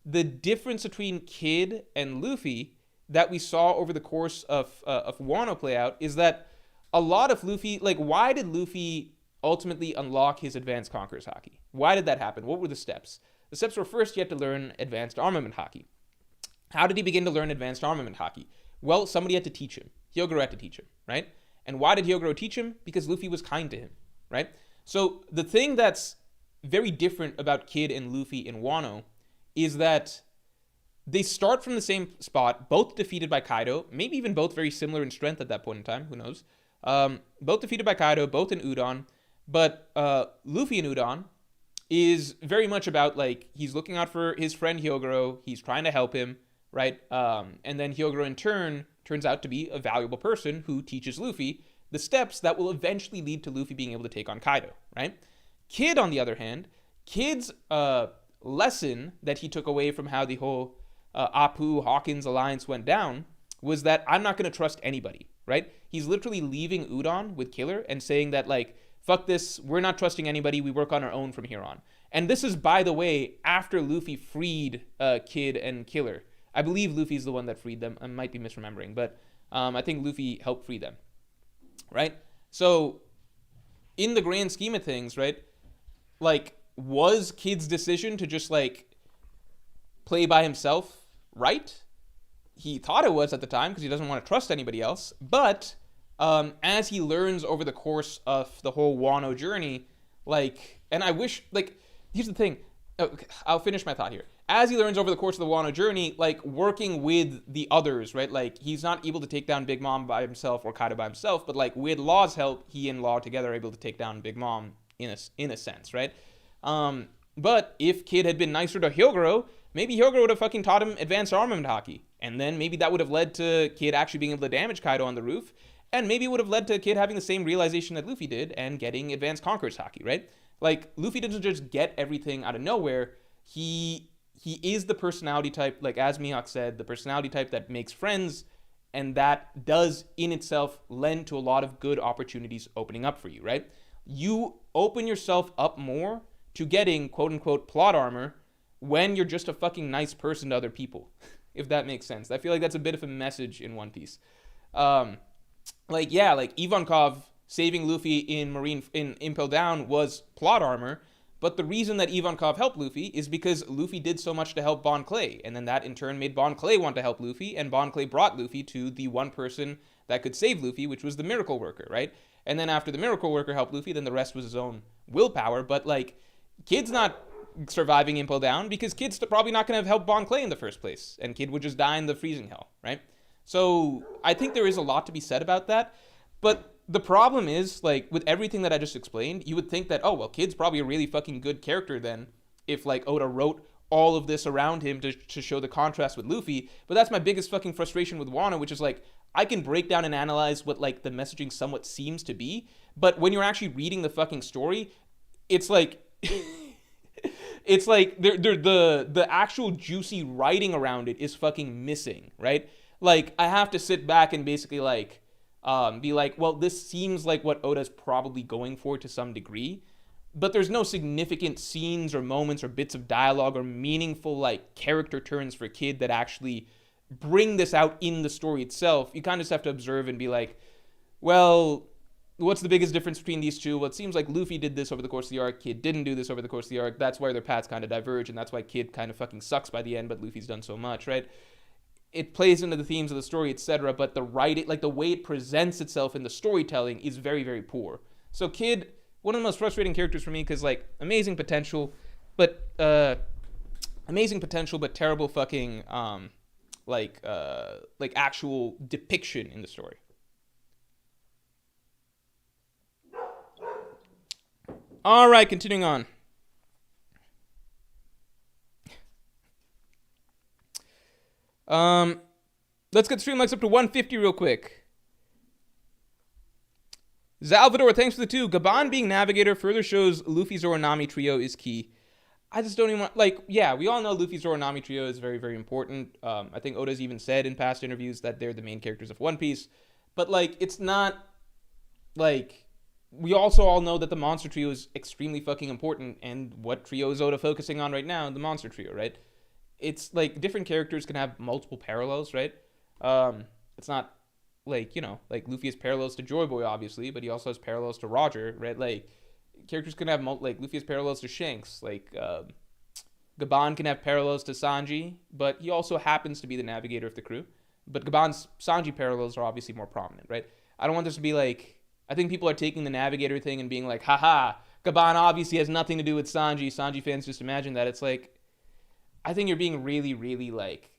the difference between Kid and Luffy that we saw over the course of Wano play out is that a lot of Luffy, like, why did Luffy ultimately unlock his advanced Conqueror's Haki? Why did that happen? What were the steps? The steps were, first, you had to learn advanced armament Haki. How did he begin to learn advanced armament Haki? Well, somebody had to teach him. Hyogoro had to teach him, right? And why did Hyogoro teach him? Because Luffy was kind to him, right? So the thing that's very different about Kid and Luffy in Wano is that they start from the same spot, both defeated by Kaido, maybe even both very similar in strength at that point in time, who knows? Both defeated by Kaido, both in Udon, but Luffy in Udon is very much about, like, he's looking out for his friend Hyogoro, he's trying to help him, right? And then Hyogoro in turn turns out to be a valuable person who teaches Luffy the steps that will eventually lead to Luffy being able to take on Kaido, right? Kid, on the other hand, Kid's lesson that he took away from how the whole Apu-Hawkins alliance went down was that I'm not going to trust anybody, right? He's literally leaving Udon with Killer and saying that, like, fuck this, we're not trusting anybody, we work on our own from here on. And this is, by the way, after Luffy freed Kid and Killer. I believe Luffy's the one that freed them. I might be misremembering, but I think Luffy helped free them, right? So in the grand scheme of things, right? Like, was Kid's decision to just like play by himself right? He thought it was at the time because he doesn't want to trust anybody else. But as he learns over the course of the whole Wano journey, like, and I wish, like, here's the thing. Okay, I'll finish my thought here. As he learns over the course of the Wano journey, like, working with the others, right? Like, he's not able to take down Big Mom by himself or Kaido by himself, but, like, with Law's help, he and Law together are able to take down Big Mom in a sense, right? But if Kid had been nicer to Hyogoro, maybe Hyogoro would have fucking taught him advanced armament hockey. And then maybe that would have led to Kid actually being able to damage Kaido on the roof. And maybe it would have led to Kid having the same realization that Luffy did and getting advanced Conqueror's hockey, right? Like, Luffy doesn't just get everything out of nowhere. He is the personality type, like as Mihawk said, the personality type that makes friends, and that does in itself lend to a lot of good opportunities opening up for you, right? You open yourself up more to getting quote-unquote plot armor when you're just a fucking nice person to other people, if that makes sense. I feel like that's a bit of a message in One Piece. Like Ivankov saving Luffy in Impel Down was plot armor, but the reason that Ivankov helped Luffy is because Luffy did so much to help Bon Clay, and then that in turn made Bon Clay want to help Luffy, and Bon Clay brought Luffy to the one person that could save Luffy, which was the Miracle Worker, right? And then after the Miracle Worker helped Luffy, then the rest was his own willpower, but like, Kid's not surviving Impel Down because Kid's probably not going to have helped Bon Clay in the first place, and Kid would just die in the freezing hell, right? So I think there is a lot to be said about that, but the problem is, like, with everything that I just explained, you would think that, oh, well, Kid's probably a really fucking good character then, if, like, Oda wrote all of this around him to show the contrast with Luffy. But that's my biggest fucking frustration with Wano, which is, like, I can break down and analyze what, like, the messaging somewhat seems to be, but when you're actually reading the fucking story, it's like... it's like the actual juicy writing around it is fucking missing, right? Like, I have to sit back and basically, like, be like, well, this seems like what Oda's probably going for to some degree, but there's no significant scenes or moments or bits of dialogue or meaningful, like, character turns for Kid that actually bring this out in the story itself. You kind of just have to observe and be like, well, what's the biggest difference between these two? Well, it seems like Luffy did this over the course of the arc, Kid didn't do this over the course of the arc. That's why their paths kind of diverge, and that's why Kid kind of fucking sucks by the end, but Luffy's done so much, right? It plays into the themes of the story, etc., but the writing, like the way it presents itself in the storytelling is very, very poor. So Kid, one of the most frustrating characters for me, because, like, amazing potential, but terrible fucking, like actual depiction in the story. All right, continuing on. Let's get stream likes up to 150 real quick. Zalvador, thanks for the 2. Gaban being navigator further shows Luffy Zoro Nami trio is key. I just don't even want, like, yeah, we all know Luffy Zoro Nami trio is very, very important. I think Oda's even said in past interviews that they're the main characters of One Piece. But, like, it's not, like, we also all know that the monster trio is extremely fucking important, and what trio is Oda focusing on right now? The monster trio, right? It's like different characters can have multiple parallels, right? It's not like, you know, like Luffy has parallels to Joy Boy, obviously, but he also has parallels to Roger, right? Like, characters can have like Luffy has parallels to Shanks, like Gaban can have parallels to Sanji, but he also happens to be the navigator of the crew. But Gaban's Sanji parallels are obviously more prominent, right? I don't want this to be like, I think people are taking the navigator thing and being like, haha, Gaban obviously has nothing to do with Sanji. Sanji fans just imagine that. It's like, I think you're being really, really, like,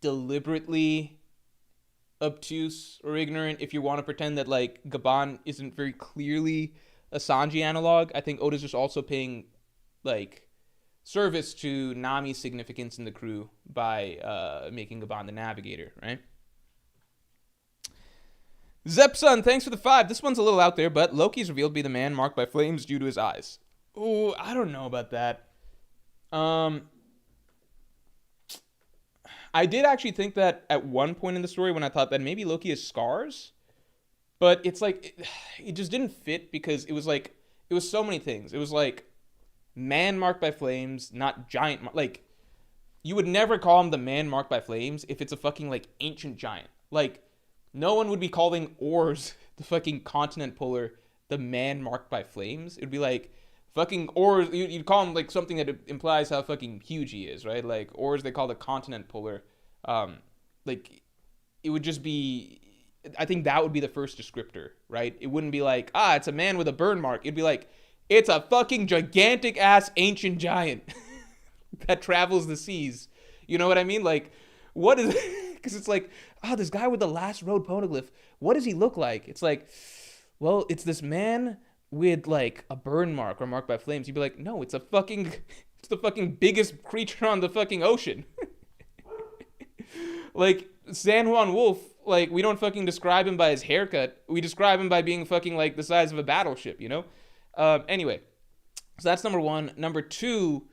deliberately obtuse or ignorant if you want to pretend that, like, Gaban isn't very clearly a Sanji analog. I think Oda's just also paying, like, service to Nami's significance in the crew by making Gaban the navigator, right? Zepson, thanks for the 5. This one's a little out there, but Loki's revealed to be the man marked by flames due to his eyes. Oh, I don't know about that. I did actually think that at one point in the story when I thought that maybe Loki has scars, but it's like, it just didn't fit because it was like, it was so many things. It was like, man marked by flames, not giant, like, you would never call him the man marked by flames if it's a fucking, like, ancient giant. Like, no one would be calling Oars the fucking continent puller the man marked by flames. It'd be like fucking, or you'd call him like something that implies how fucking huge he is, right? Like, or as they call the continent puller. Like, it would just be, I think that would be the first descriptor, right? It wouldn't be like, it's a man with a burn mark. It'd be like, it's a fucking gigantic ass ancient giant that travels the seas. You know what I mean? Like, what is, because it's like, this guy with the last road poneglyph, what does he look like? It's like, well, it's this man with like a burn mark or marked by flames. You'd be like, no, it's the fucking biggest creature on the fucking ocean. Like, San Juan Wolf, like, we don't fucking describe him by his haircut. We describe him by being fucking like the size of a battleship, you know? Anyway, so that's number one. Number two,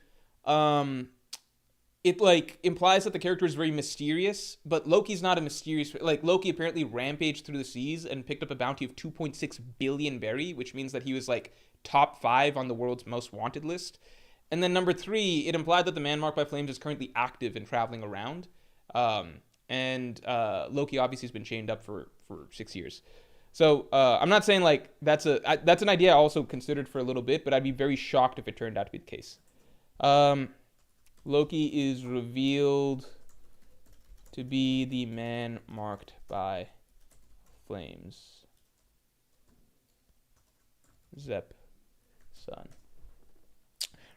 it like implies that the character is very mysterious, but Loki's not a mysterious, like, Loki apparently rampaged through the seas and picked up a bounty of 2.6 billion berry, which means that he was like top 5 on the world's most wanted list. And then number three, it implied that the man marked by flames is currently active and traveling around. And Loki obviously has been chained up for 6 years. So I'm not saying like that's an idea I also considered for a little bit, but I'd be very shocked if it turned out to be the case. Loki is revealed to be the man marked by flames. Zep son.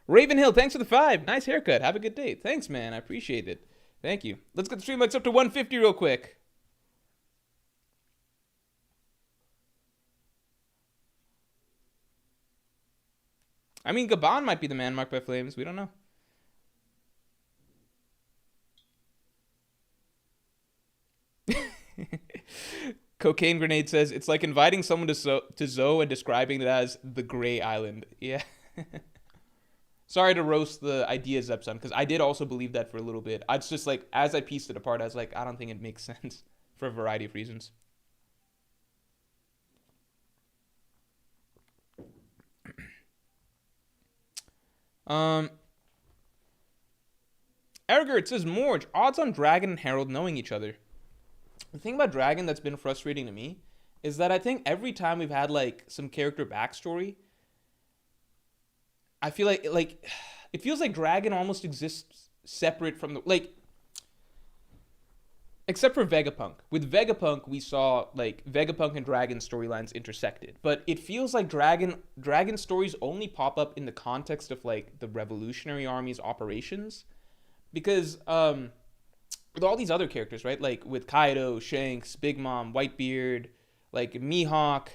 Ravenhill, thanks for the 5. Nice haircut. Have a good day. Thanks, man. I appreciate it. Thank you. Let's get the stream likes up to 150 real quick. I mean, Gabon might be the man marked by flames. We don't know. Cocaine Grenade says, it's like inviting someone to Zoe and describing it as the Gray Island. Yeah. Sorry to roast the idea, Zepson, because I did also believe that for a little bit. It's just like, as I pieced it apart, I was like, I don't think it makes sense for a variety of reasons. Ergert says, Morge, odds on Dragon and Herald knowing each other. The thing about Dragon that's been frustrating to me is that I think every time we've had like some character backstory, I feel like it feels like Dragon almost exists separate from the, like, except for Vegapunk. With Vegapunk, we saw like Vegapunk and Dragon storylines intersected, but it feels like Dragon stories only pop up in the context of like the Revolutionary Army's operations, because with all these other characters, right? Like with Kaido, Shanks, Big Mom, Whitebeard, like Mihawk,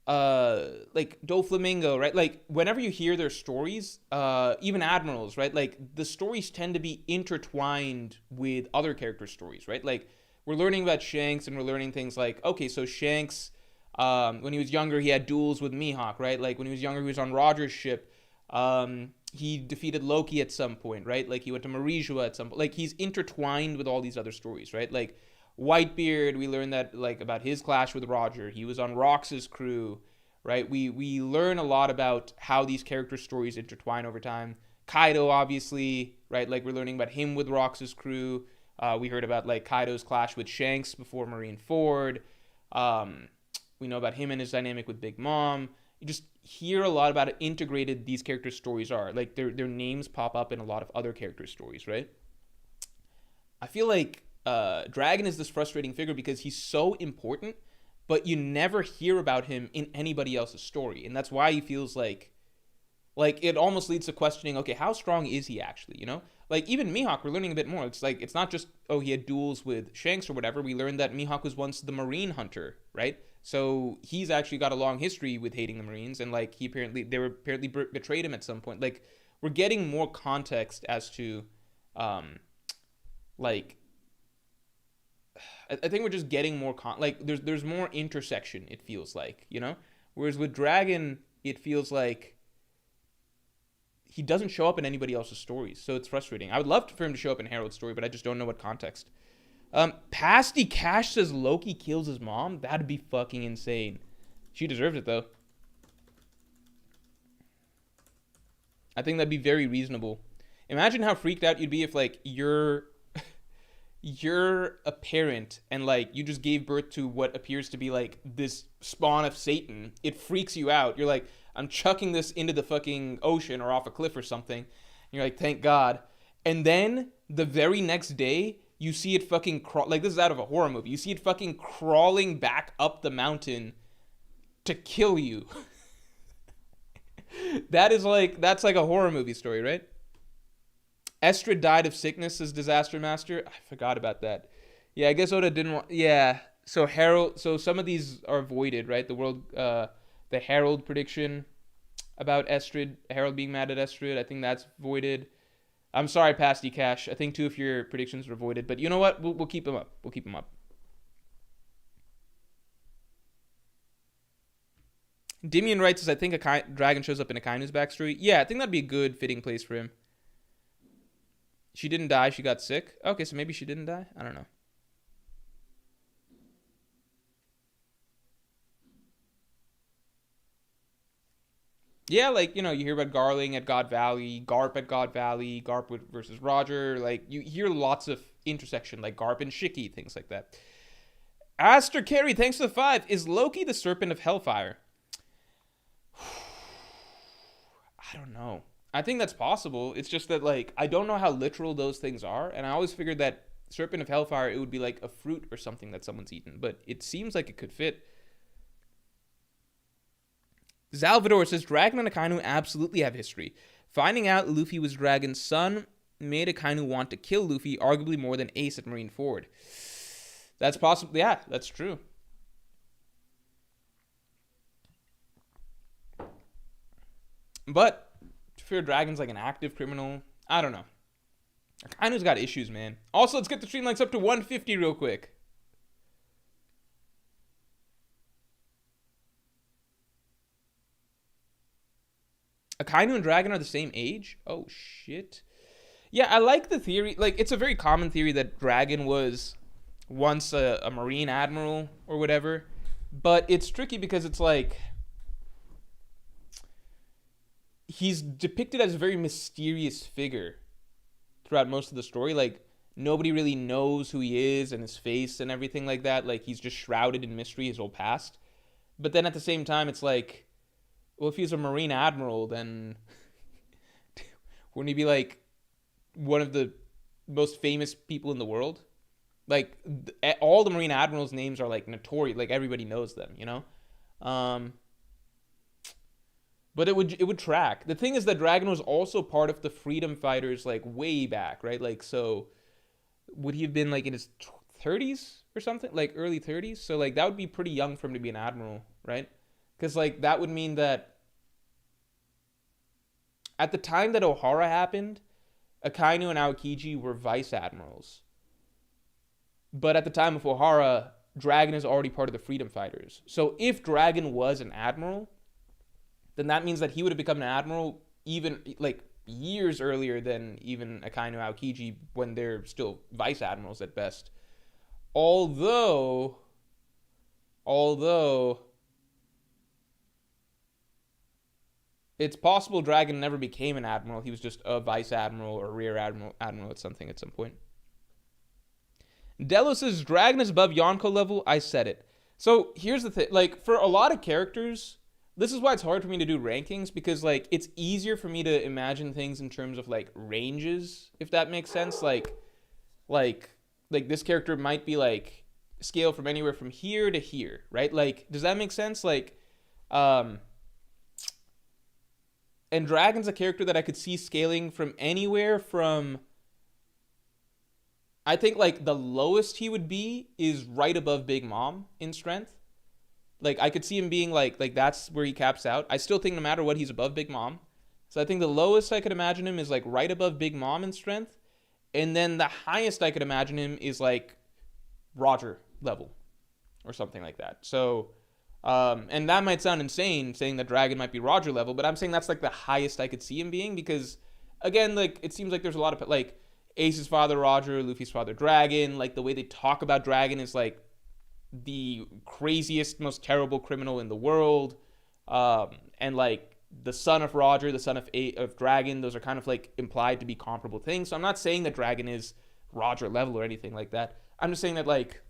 like Doflamingo, right? Like whenever you hear their stories, even admirals, right? Like the stories tend to be intertwined with other characters' stories, right? Like we're learning about Shanks and we're learning things like, okay, so Shanks, when he was younger, he had duels with Mihawk, right? Like when he was younger, he was on Roger's ship. He defeated Loki at some point, right? Like he went to Marijua at some point. Like he's intertwined with all these other stories, right? Like Whitebeard, we learned that like about his clash with Roger. He was on Rox's crew, right? We learn a lot about how these character stories intertwine over time. Kaido, obviously, right? Like we're learning about him with Rox's crew. We heard about like Kaido's clash with Shanks before Marineford. We know about him and his dynamic with Big Mom. You just hear a lot about how integrated these character stories are. Like their names pop up in a lot of other character stories, right? I feel like Dragon is this frustrating figure because he's so important, but you never hear about him in anybody else's story. And that's why he feels like it almost leads to questioning, okay, how strong is he actually, you know? Like even Mihawk, we're learning a bit more. It's like, it's not just, oh, he had duels with Shanks or whatever. We learned that Mihawk was once the Marine hunter, right? So he's actually got a long history with hating the Marines, and like they apparently betrayed him at some point. Like we're getting more context as to, like, I think we're just getting more there's more intersection. It feels like, you know, whereas with Dragon, it feels like he doesn't show up in anybody else's stories, so it's frustrating. I would love for him to show up in Harold's story, but I just don't know what context. Pasty Cash says Loki kills his mom. That'd be fucking insane. She deserves it though. I think that'd be very reasonable. Imagine how freaked out you'd be if like your you're a parent and like you just gave birth to what appears to be like this spawn of Satan, it freaks you out. You're like, I'm chucking this into the fucking ocean or off a cliff or something. And you're like, thank God. And then the very next day, you see it fucking crawl. Like, this is out of a horror movie. You see it fucking crawling back up the mountain to kill you. That's like a horror movie story, right? Estrid died of sickness as Disaster Master. I forgot about that. Yeah, I guess Oda didn't want. Yeah. So Harold. So some of these are voided, right? The Harold prediction about Estrid, Harold being mad at Estrid. I think that's voided. I'm sorry, Pasty Cash. I think two of your predictions were voided, but you know what? We'll keep them up. We'll keep them up. Dimian writes, I think a dragon shows up in Akainu's backstory. Yeah, I think that'd be a good fitting place for him. She didn't die. She got sick. Okay, so maybe she didn't die. I don't know. Yeah, like, you hear about Garling at God Valley, Garp at God Valley, Garp versus Roger. Like, you hear lots of intersection, like Garp and Shiki, things like that. Aster Carey, thanks for the 5. Is Loki the Serpent of Hellfire? I don't know. I think that's possible. It's just that, like, I don't know how literal those things are, and I always figured that Serpent of Hellfire, it would be like a fruit or something that someone's eaten, but it seems like it could fit. Zalvador says, Dragon and Akainu absolutely have history. Finding out Luffy was Dragon's son made Akainu want to kill Luffy, arguably more than Ace at Marineford. That's possible. Yeah, that's true. But Fear Dragon's like an active criminal. I don't know. Akainu's got issues, man. Also, let's get the stream likes up to 150 real quick. Akainu and Dragon are the same age? Oh, shit. Yeah, I like the theory. Like, it's a very common theory that Dragon was once a Marine Admiral or whatever. But it's tricky because it's like, he's depicted as a very mysterious figure throughout most of the story. Like, nobody really knows who he is and his face and everything like that. Like, he's just shrouded in mystery his whole past. But then at the same time, it's like, well, if he's a Marine Admiral, then wouldn't he be like one of the most famous people in the world? Like, all the Marine Admirals' names are like notorious. Like, everybody knows them, you know? But it would track. The thing is that Dragon was also part of the Freedom Fighters, like, way back, right? Like, so would he have been like in his 30s or something? Like, early 30s? So, like, that would be pretty young for him to be an admiral, right? Because, like, that would mean that at the time that Ohara happened, Akainu and Aokiji were vice admirals. But at the time of Ohara, Dragon is already part of the Freedom Fighters. So if Dragon was an admiral, then that means that he would have become an admiral even, like, years earlier than even Akainu and Aokiji when they're still vice admirals at best. Although it's possible Dragon never became an admiral. He was just a vice admiral or rear admiral at something at some point. Delos says, Dragon is above Yonko level. I said it. So here's the thing. Like, for a lot of characters, this is why it's hard for me to do rankings, because, like, it's easier for me to imagine things in terms of, like, ranges, if that makes sense. Like this character might be, like, scale from anywhere from here to here, right? Like, does that make sense? Like, and Dragon's a character that I could see scaling from anywhere from, I think, like, the lowest he would be is right above Big Mom in strength. Like, I could see him being, like that's where he caps out. I still think no matter what, he's above Big Mom. So I think the lowest I could imagine him is, like, right above Big Mom in strength. And then the highest I could imagine him is, like, Roger level or something like that. So, and that might sound insane, saying that Dragon might be Roger level, but I'm saying that's, like, the highest I could see him being because, again, like, it seems like there's a lot of, like, Ace's father Roger, Luffy's father Dragon. Like, the way they talk about Dragon is, like, the craziest, most terrible criminal in the world. And, like, the son of Roger, the son of Dragon, those are kind of, like, implied to be comparable things. So I'm not saying that Dragon is Roger level or anything like that. I'm just saying that, like,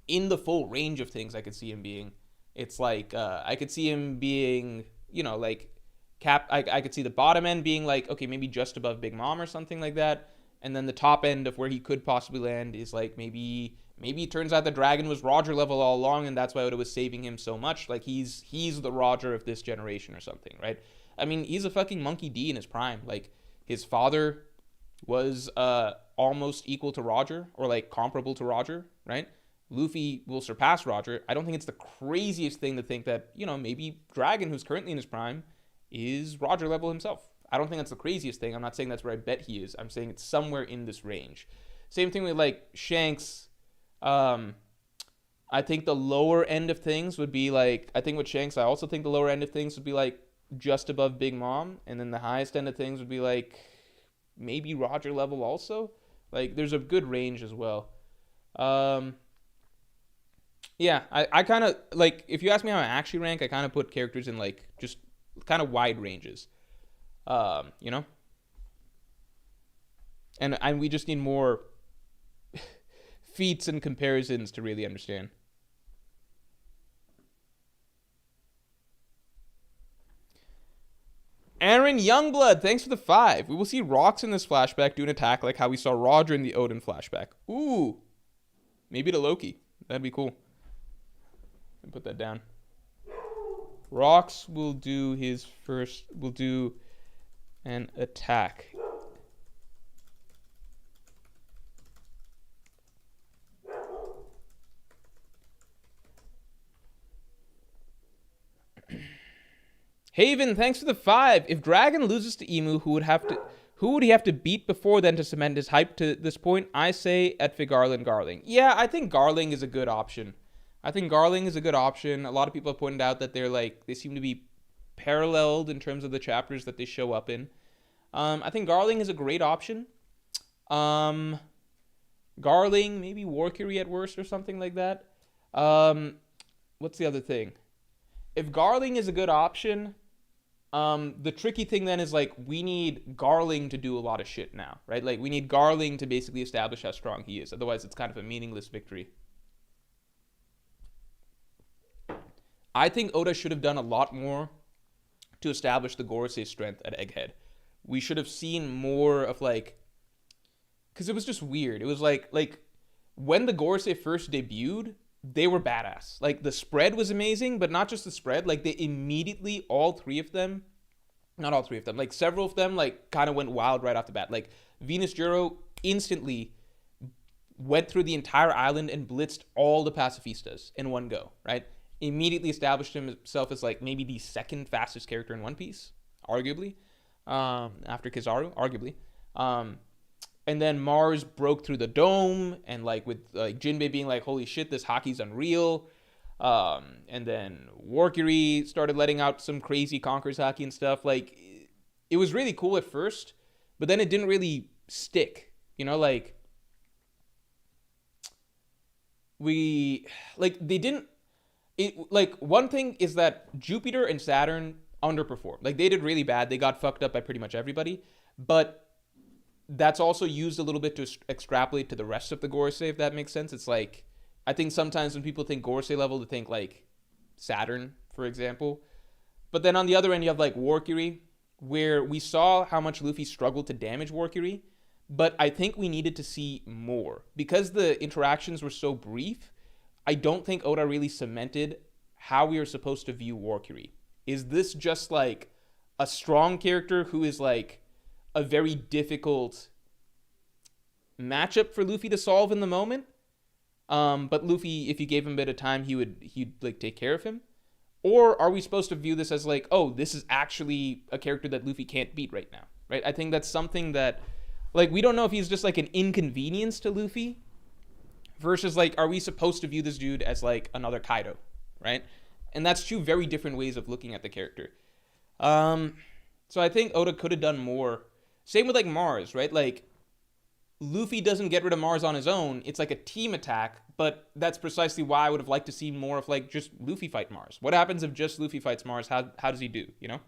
in the full range of things I could see him being, it's like, I could see him being, you know, like, I could see the bottom end being like, okay, maybe just above Big Mom or something like that. And then the top end of where he could possibly land is like, maybe it turns out the dragon was Roger level all along, and that's why Oda was saving him so much. Like, he's the Roger of this generation or something, right? I mean, he's a fucking Monkey D in his prime. Like, his father was almost equal to Roger, or like comparable to Roger, right? Luffy will surpass Roger. I don't think it's the craziest thing to think that, you know, maybe Dragon, who's currently in his prime, is Roger level himself. I don't think that's the craziest thing. I'm not saying that's where I bet he is. I'm saying it's somewhere in this range. Same thing with, like, Shanks. I think the lower end of things would be like, I think with Shanks, I also think the lower end of things would be like just above Big Mom, and then the highest end of things would be like maybe Roger level also. Like, there's a good range as well. Yeah, I kind of, like, if you ask me how I actually rank, I kind of put characters in, like, just kind of wide ranges. You know? And we just need more feats and comparisons to really understand. Aaron Youngblood, thanks for the 5. We will see Rocks in this flashback do an attack like how we saw Roger in the Odin flashback. Ooh. Maybe to Loki. That'd be cool. Put that down. Rocks will do an attack. Haven, thanks for the 5. If Dragon loses to Emu, who would he have to beat before then to cement his hype to this point? I say Garling. Yeah, I think Garling is a good option. A lot of people have pointed out that they seem to be paralleled in terms of the chapters that they show up in. I think Garling is a great option. Garling, maybe Warcury at worst or something like that. What's the other thing? If Garling is a good option, the tricky thing then is, like, we need Garling to do a lot of shit now, right? Like, we need Garling to basically establish how strong he is. Otherwise, it's kind of a meaningless victory. I think Oda should have done a lot more to establish the Gorosei's strength at Egghead. We should have seen more of, like, because it was just weird. It was like when the Gorosei first debuted, they were badass. Like, the spread was amazing, but not just the spread. Like, they immediately, not all three of them, like, several of them, like, kind of went wild right off the bat. Like, Venus Juro instantly went through the entire island and blitzed all the pacifistas in one go, right? Immediately established himself as, like, maybe the second fastest character in One Piece, arguably, after Kizaru, arguably. And then Mars broke through the dome, and, like, with, like, Jinbei being like, holy shit, this hockey's unreal. And then Warcury started letting out some crazy Conquerors hockey and stuff. Like, it was really cool at first, but then it didn't really stick. You know, like, one thing is that Jupiter and Saturn underperformed. Like, they did really bad. They got fucked up by pretty much everybody. But that's also used a little bit to extrapolate to the rest of the Gorosei, if that makes sense. It's like, I think sometimes when people think Gorosei level, they think, like, Saturn, for example. But then on the other end, you have, like, Warcury, where we saw how much Luffy struggled to damage Warcury, but I think we needed to see more. Because the interactions were so brief, I don't think Oda really cemented how we are supposed to view Warcury. Is this just, like, a strong character who is, like, a very difficult matchup for Luffy to solve in the moment? But Luffy, if you gave him a bit of time, he'd like take care of him? Or are we supposed to view this as like, oh, this is actually a character that Luffy can't beat right now, right? I think that's something that, like, we don't know if he's just like an inconvenience to Luffy versus, like, are we supposed to view this dude as like another Kaido, right? And that's two very different ways of looking at the character. So I think Oda could have done more. Same with, like, Mars, right? Like, Luffy doesn't get rid of Mars on his own. It's like a team attack, but that's precisely why I would have liked to see more of, like, just Luffy fight Mars. What happens if just Luffy fights Mars? How does he do, you know?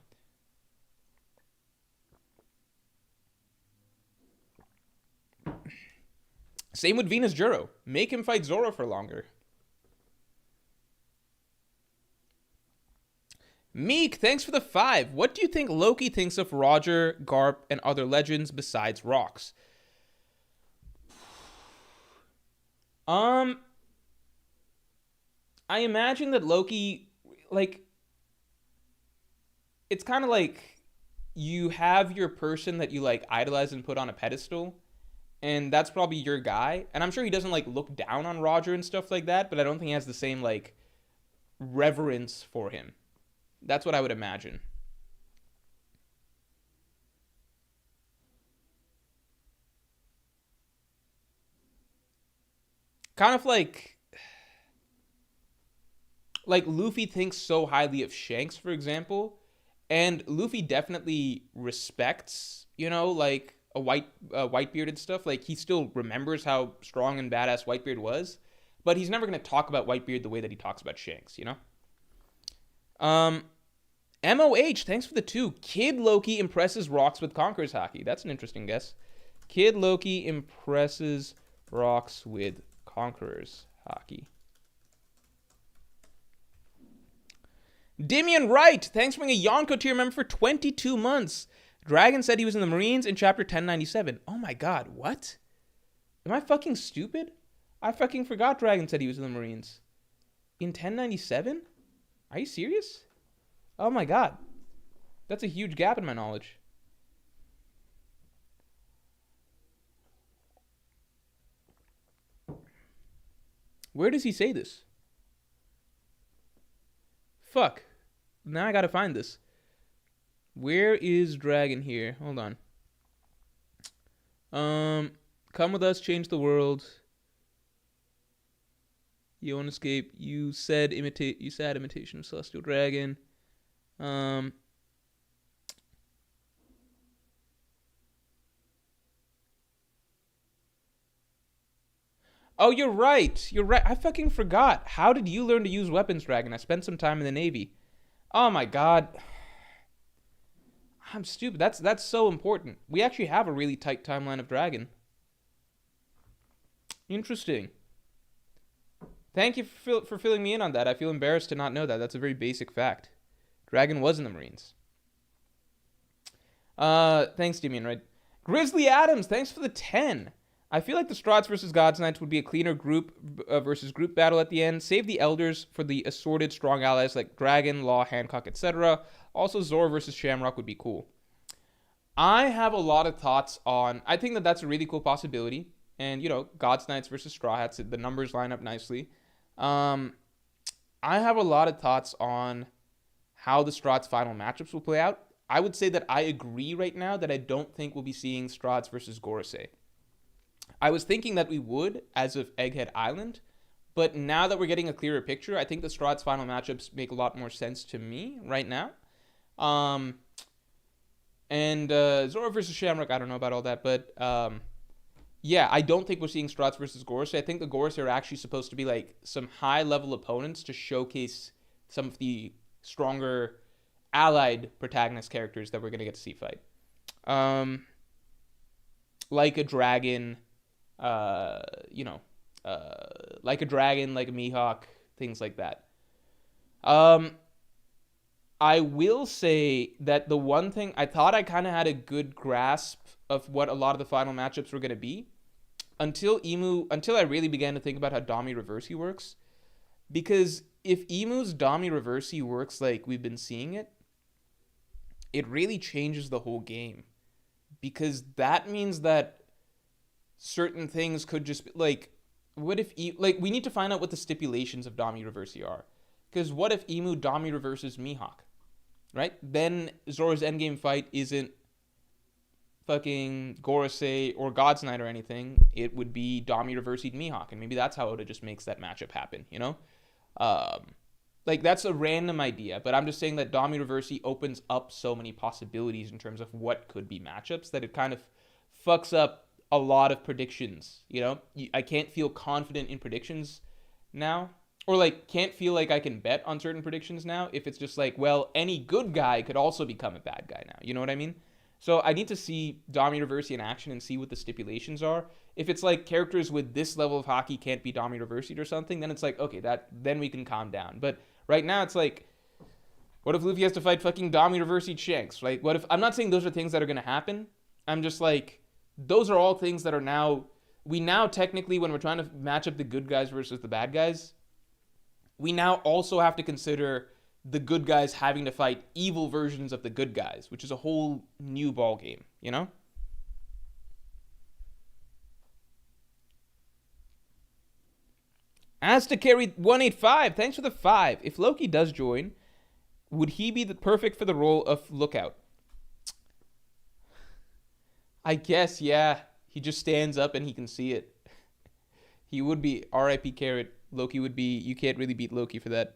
Same with Venus Juro. Make him fight Zoro for longer. Meek, thanks for the 5. What do you think Loki thinks of Roger, Garp, and other legends besides Rocks? I imagine that Loki, like, it's kind of like you have your person that you, like, idolize and put on a pedestal, and that's probably your guy. And I'm sure he doesn't, like, look down on Roger and stuff like that, but I don't think he has the same, like, reverence for him. That's what I would imagine. Kind of like Luffy thinks so highly of Shanks, for example, and Luffy definitely respects, like a Whitebeard stuff. Like he still remembers how strong and badass Whitebeard was, but he's never gonna talk about Whitebeard the way that he talks about Shanks, MOH, thanks for the 2. Kid Loki impresses Rocks with Conqueror's Haki. That's an interesting guess. Kid Loki impresses Rocks with Conqueror's Haki. Dimian Wright, thanks for being a Yonko tier member for 22 months. Dragon said he was in the Marines in chapter 1097. Oh my god, what? Am I fucking stupid? I fucking forgot Dragon said he was in the Marines. In 1097? Are you serious? Oh my god. That's a huge gap in my knowledge. Where does he say this? Fuck. Now I gotta find this. Where is Dragon here? Hold on. Come with us, change the world. You won't escape. You said imitation of Celestial Dragon. Oh, you're right. You're right. I fucking forgot. How did you learn to use weapons, Dragon? I spent some time in the Navy. Oh my god. I'm stupid. That's so important. We actually have a really tight timeline of Dragon. Interesting. Thank you for filling me in on that. I feel embarrassed to not know that. That's a very basic fact. Dragon was in the Marines. Thanks, Damian, right? Grizzly Adams, thanks for the 10. I feel like the Strats versus God's Knights would be a cleaner group versus group battle at the end. Save the Elders for the assorted strong allies like Dragon, Law, Hancock, etc. Also, Zoro versus Shamrock would be cool. I have a lot of thoughts on... I think that that's a really cool possibility. And, God's Knights versus Straw Hats, the numbers line up nicely. I have a lot of thoughts on how the Strats final matchups will play out. I would say that I agree right now that I don't think we'll be seeing Strats versus Gorosei. I was thinking that we would as of Egghead Island, but now that we're getting a clearer picture, I think the Strats final matchups make a lot more sense to me right now. And Zoro versus Shamrock, I don't know about all that, but yeah, I don't think we're seeing Strats versus Gorosei. I think the Gorosei are actually supposed to be like some high-level opponents to showcase some of the stronger allied protagonist characters that we're going to get to see fight. Like a dragon, like a dragon, like a Mihawk, things like that. I will say that the one thing, I thought I kind of had a good grasp of what a lot of the final matchups were going to be until I really began to think about how Dami Reversi works. Because if Emu's Dami Reversi works like we've been seeing it, it really changes the whole game. Because that means that certain things could just be, like, what if, we need to find out what the stipulations of Dami Reversi are. Because what if Emu Dami reverses Mihawk? Right? Then Zoro's endgame fight isn't fucking Gorosei or God's Knight or anything. It would be Dami reversing Mihawk. And maybe that's how Oda just makes that matchup happen, Like, that's a random idea, but I'm just saying that Dami Reversi opens up so many possibilities in terms of what could be matchups that it kind of fucks up a lot of predictions, I can't feel confident in predictions now, or, like, can't feel like I can bet on certain predictions now if it's just like, well, any good guy could also become a bad guy now, you know what I mean? So I need to see Dom University in action and see what the stipulations are. If it's like characters with this level of hockey can't be Dom University or something, then it's like, okay, then we can calm down. But right now it's like, what if Luffy has to fight fucking Dom University Shanks? Like, what if, I'm not saying those are things that are going to happen. I'm just like, those are all things that are now, we now technically, when we're trying to match up the good guys versus the bad guys, we now also have to consider the good guys having to fight evil versions of the good guys, which is a whole new ball game, you know? As to carry 185, thanks for the 5. If Loki does join, would he be the perfect for the role of Lookout? I guess, yeah. He just stands up and he can see it. He would be R.I.P. Carrot. Loki would be, you can't really beat Loki for that.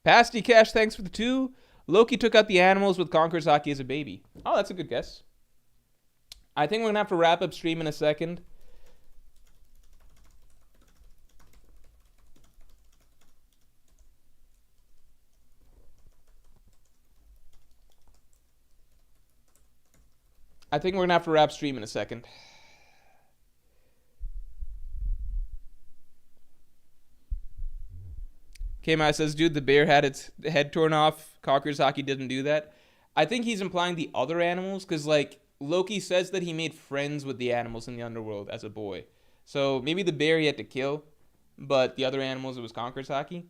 Pasty Cash, thanks for the 2. Loki took out the animals with Conqueror's Haki as a baby. Oh, that's a good guess. I think we're going to have to wrap up stream in a second. I think we're going to have to wrap stream in a second. K-Ma says, dude, the bear had its head torn off. Conqueror's Haki didn't do that. I think he's implying the other animals, because, like, Loki says that he made friends with the animals in the underworld as a boy. So maybe the bear he had to kill, but the other animals, it was Conqueror's Haki.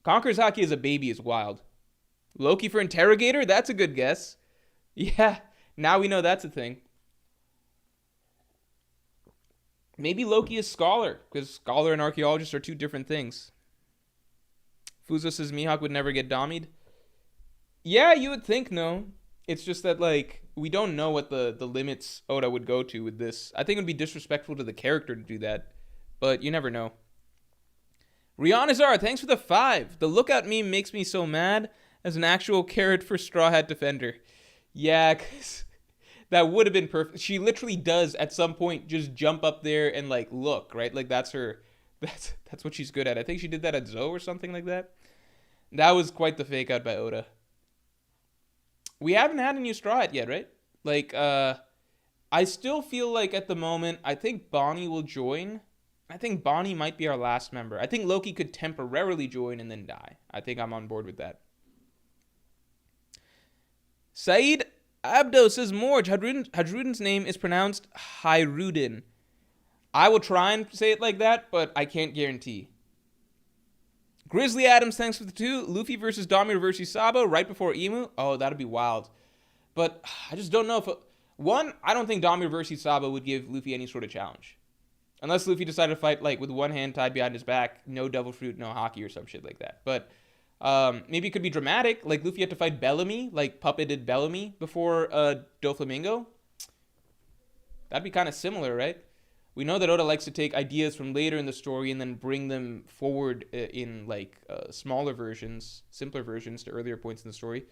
Conqueror's Haki as a baby is wild. Loki for interrogator? That's a good guess. Yeah, now we know that's a thing. Maybe Loki is scholar, because scholar and archaeologist are two different things. Fuzo says Mihawk would never get dommied. Yeah, you would think no. It's just that, like, we don't know what the limits Oda would go to with this. I think it would be disrespectful to the character to do that, but you never know. Rihanna Zara, thanks for the 5. The Lookout meme makes me so mad as an actual carrot for Straw Hat Defender. Yeah, because that would have been perfect. She literally does, at some point, just jump up there and, like, look, right? Like, that's her... That's what she's good at. I think she did that at Zoe or something like that. That was quite the fake out by Oda. We haven't had a new Straw Hat yet, right? Like, I still feel like at the moment, I think Bonnie will join. I think Bonnie might be our last member. I think Loki could temporarily join and then die. I think I'm on board with that. Saeed Abdo says, Morge, Hadruden's name is pronounced Hyrudin. I will try and say it like that, but I can't guarantee. Grizzly Adams, thanks for the 2. Luffy versus Domino versus Sabo right before Imu. Oh, that'd be wild. But I just don't know if... One, I don't think Domino versus Sabo would give Luffy any sort of challenge. Unless Luffy decided to fight, like, with one hand tied behind his back, no devil fruit, no haki or some shit like that. But maybe it could be dramatic. Like, Luffy had to fight Bellamy, like puppeted Bellamy before Doflamingo. That'd be kind of similar, right? We know that Oda likes to take ideas from later in the story and then bring them forward in, like, smaller versions, simpler versions to earlier points in the story.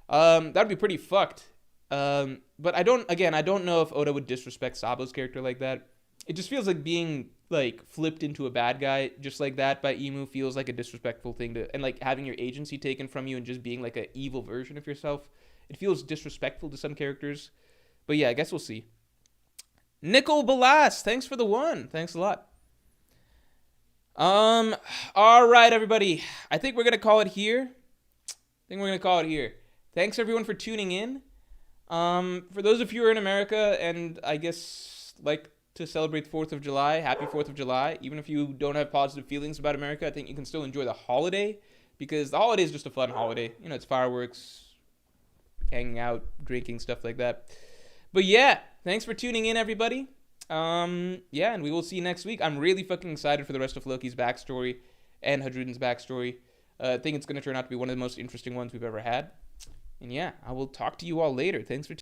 That'd be pretty fucked. But I don't know if Oda would disrespect Sabo's character like that. It just feels like being, like, flipped into a bad guy just like that by Imu feels like a disrespectful thing to... And, like, having your agency taken from you and just being, like, an evil version of yourself. It feels disrespectful to some characters. But, yeah, I guess we'll see. Nickel Balas, thanks for the 1. Thanks a lot. All right, everybody. I think we're going to call it here. Thanks, everyone, for tuning in. For those of you who are in America and I guess like to celebrate 4th of July, happy 4th of July. Even if you don't have positive feelings about America, I think you can still enjoy the holiday because the holiday is just a fun holiday. You know, it's fireworks, hanging out, drinking, stuff like that. But yeah, thanks for tuning in, everybody. Yeah, and we will see you next week. I'm really fucking excited for the rest of Loki's backstory and Hadruden's backstory. I think it's going to turn out to be one of the most interesting ones we've ever had. And yeah, I will talk to you all later. Thanks for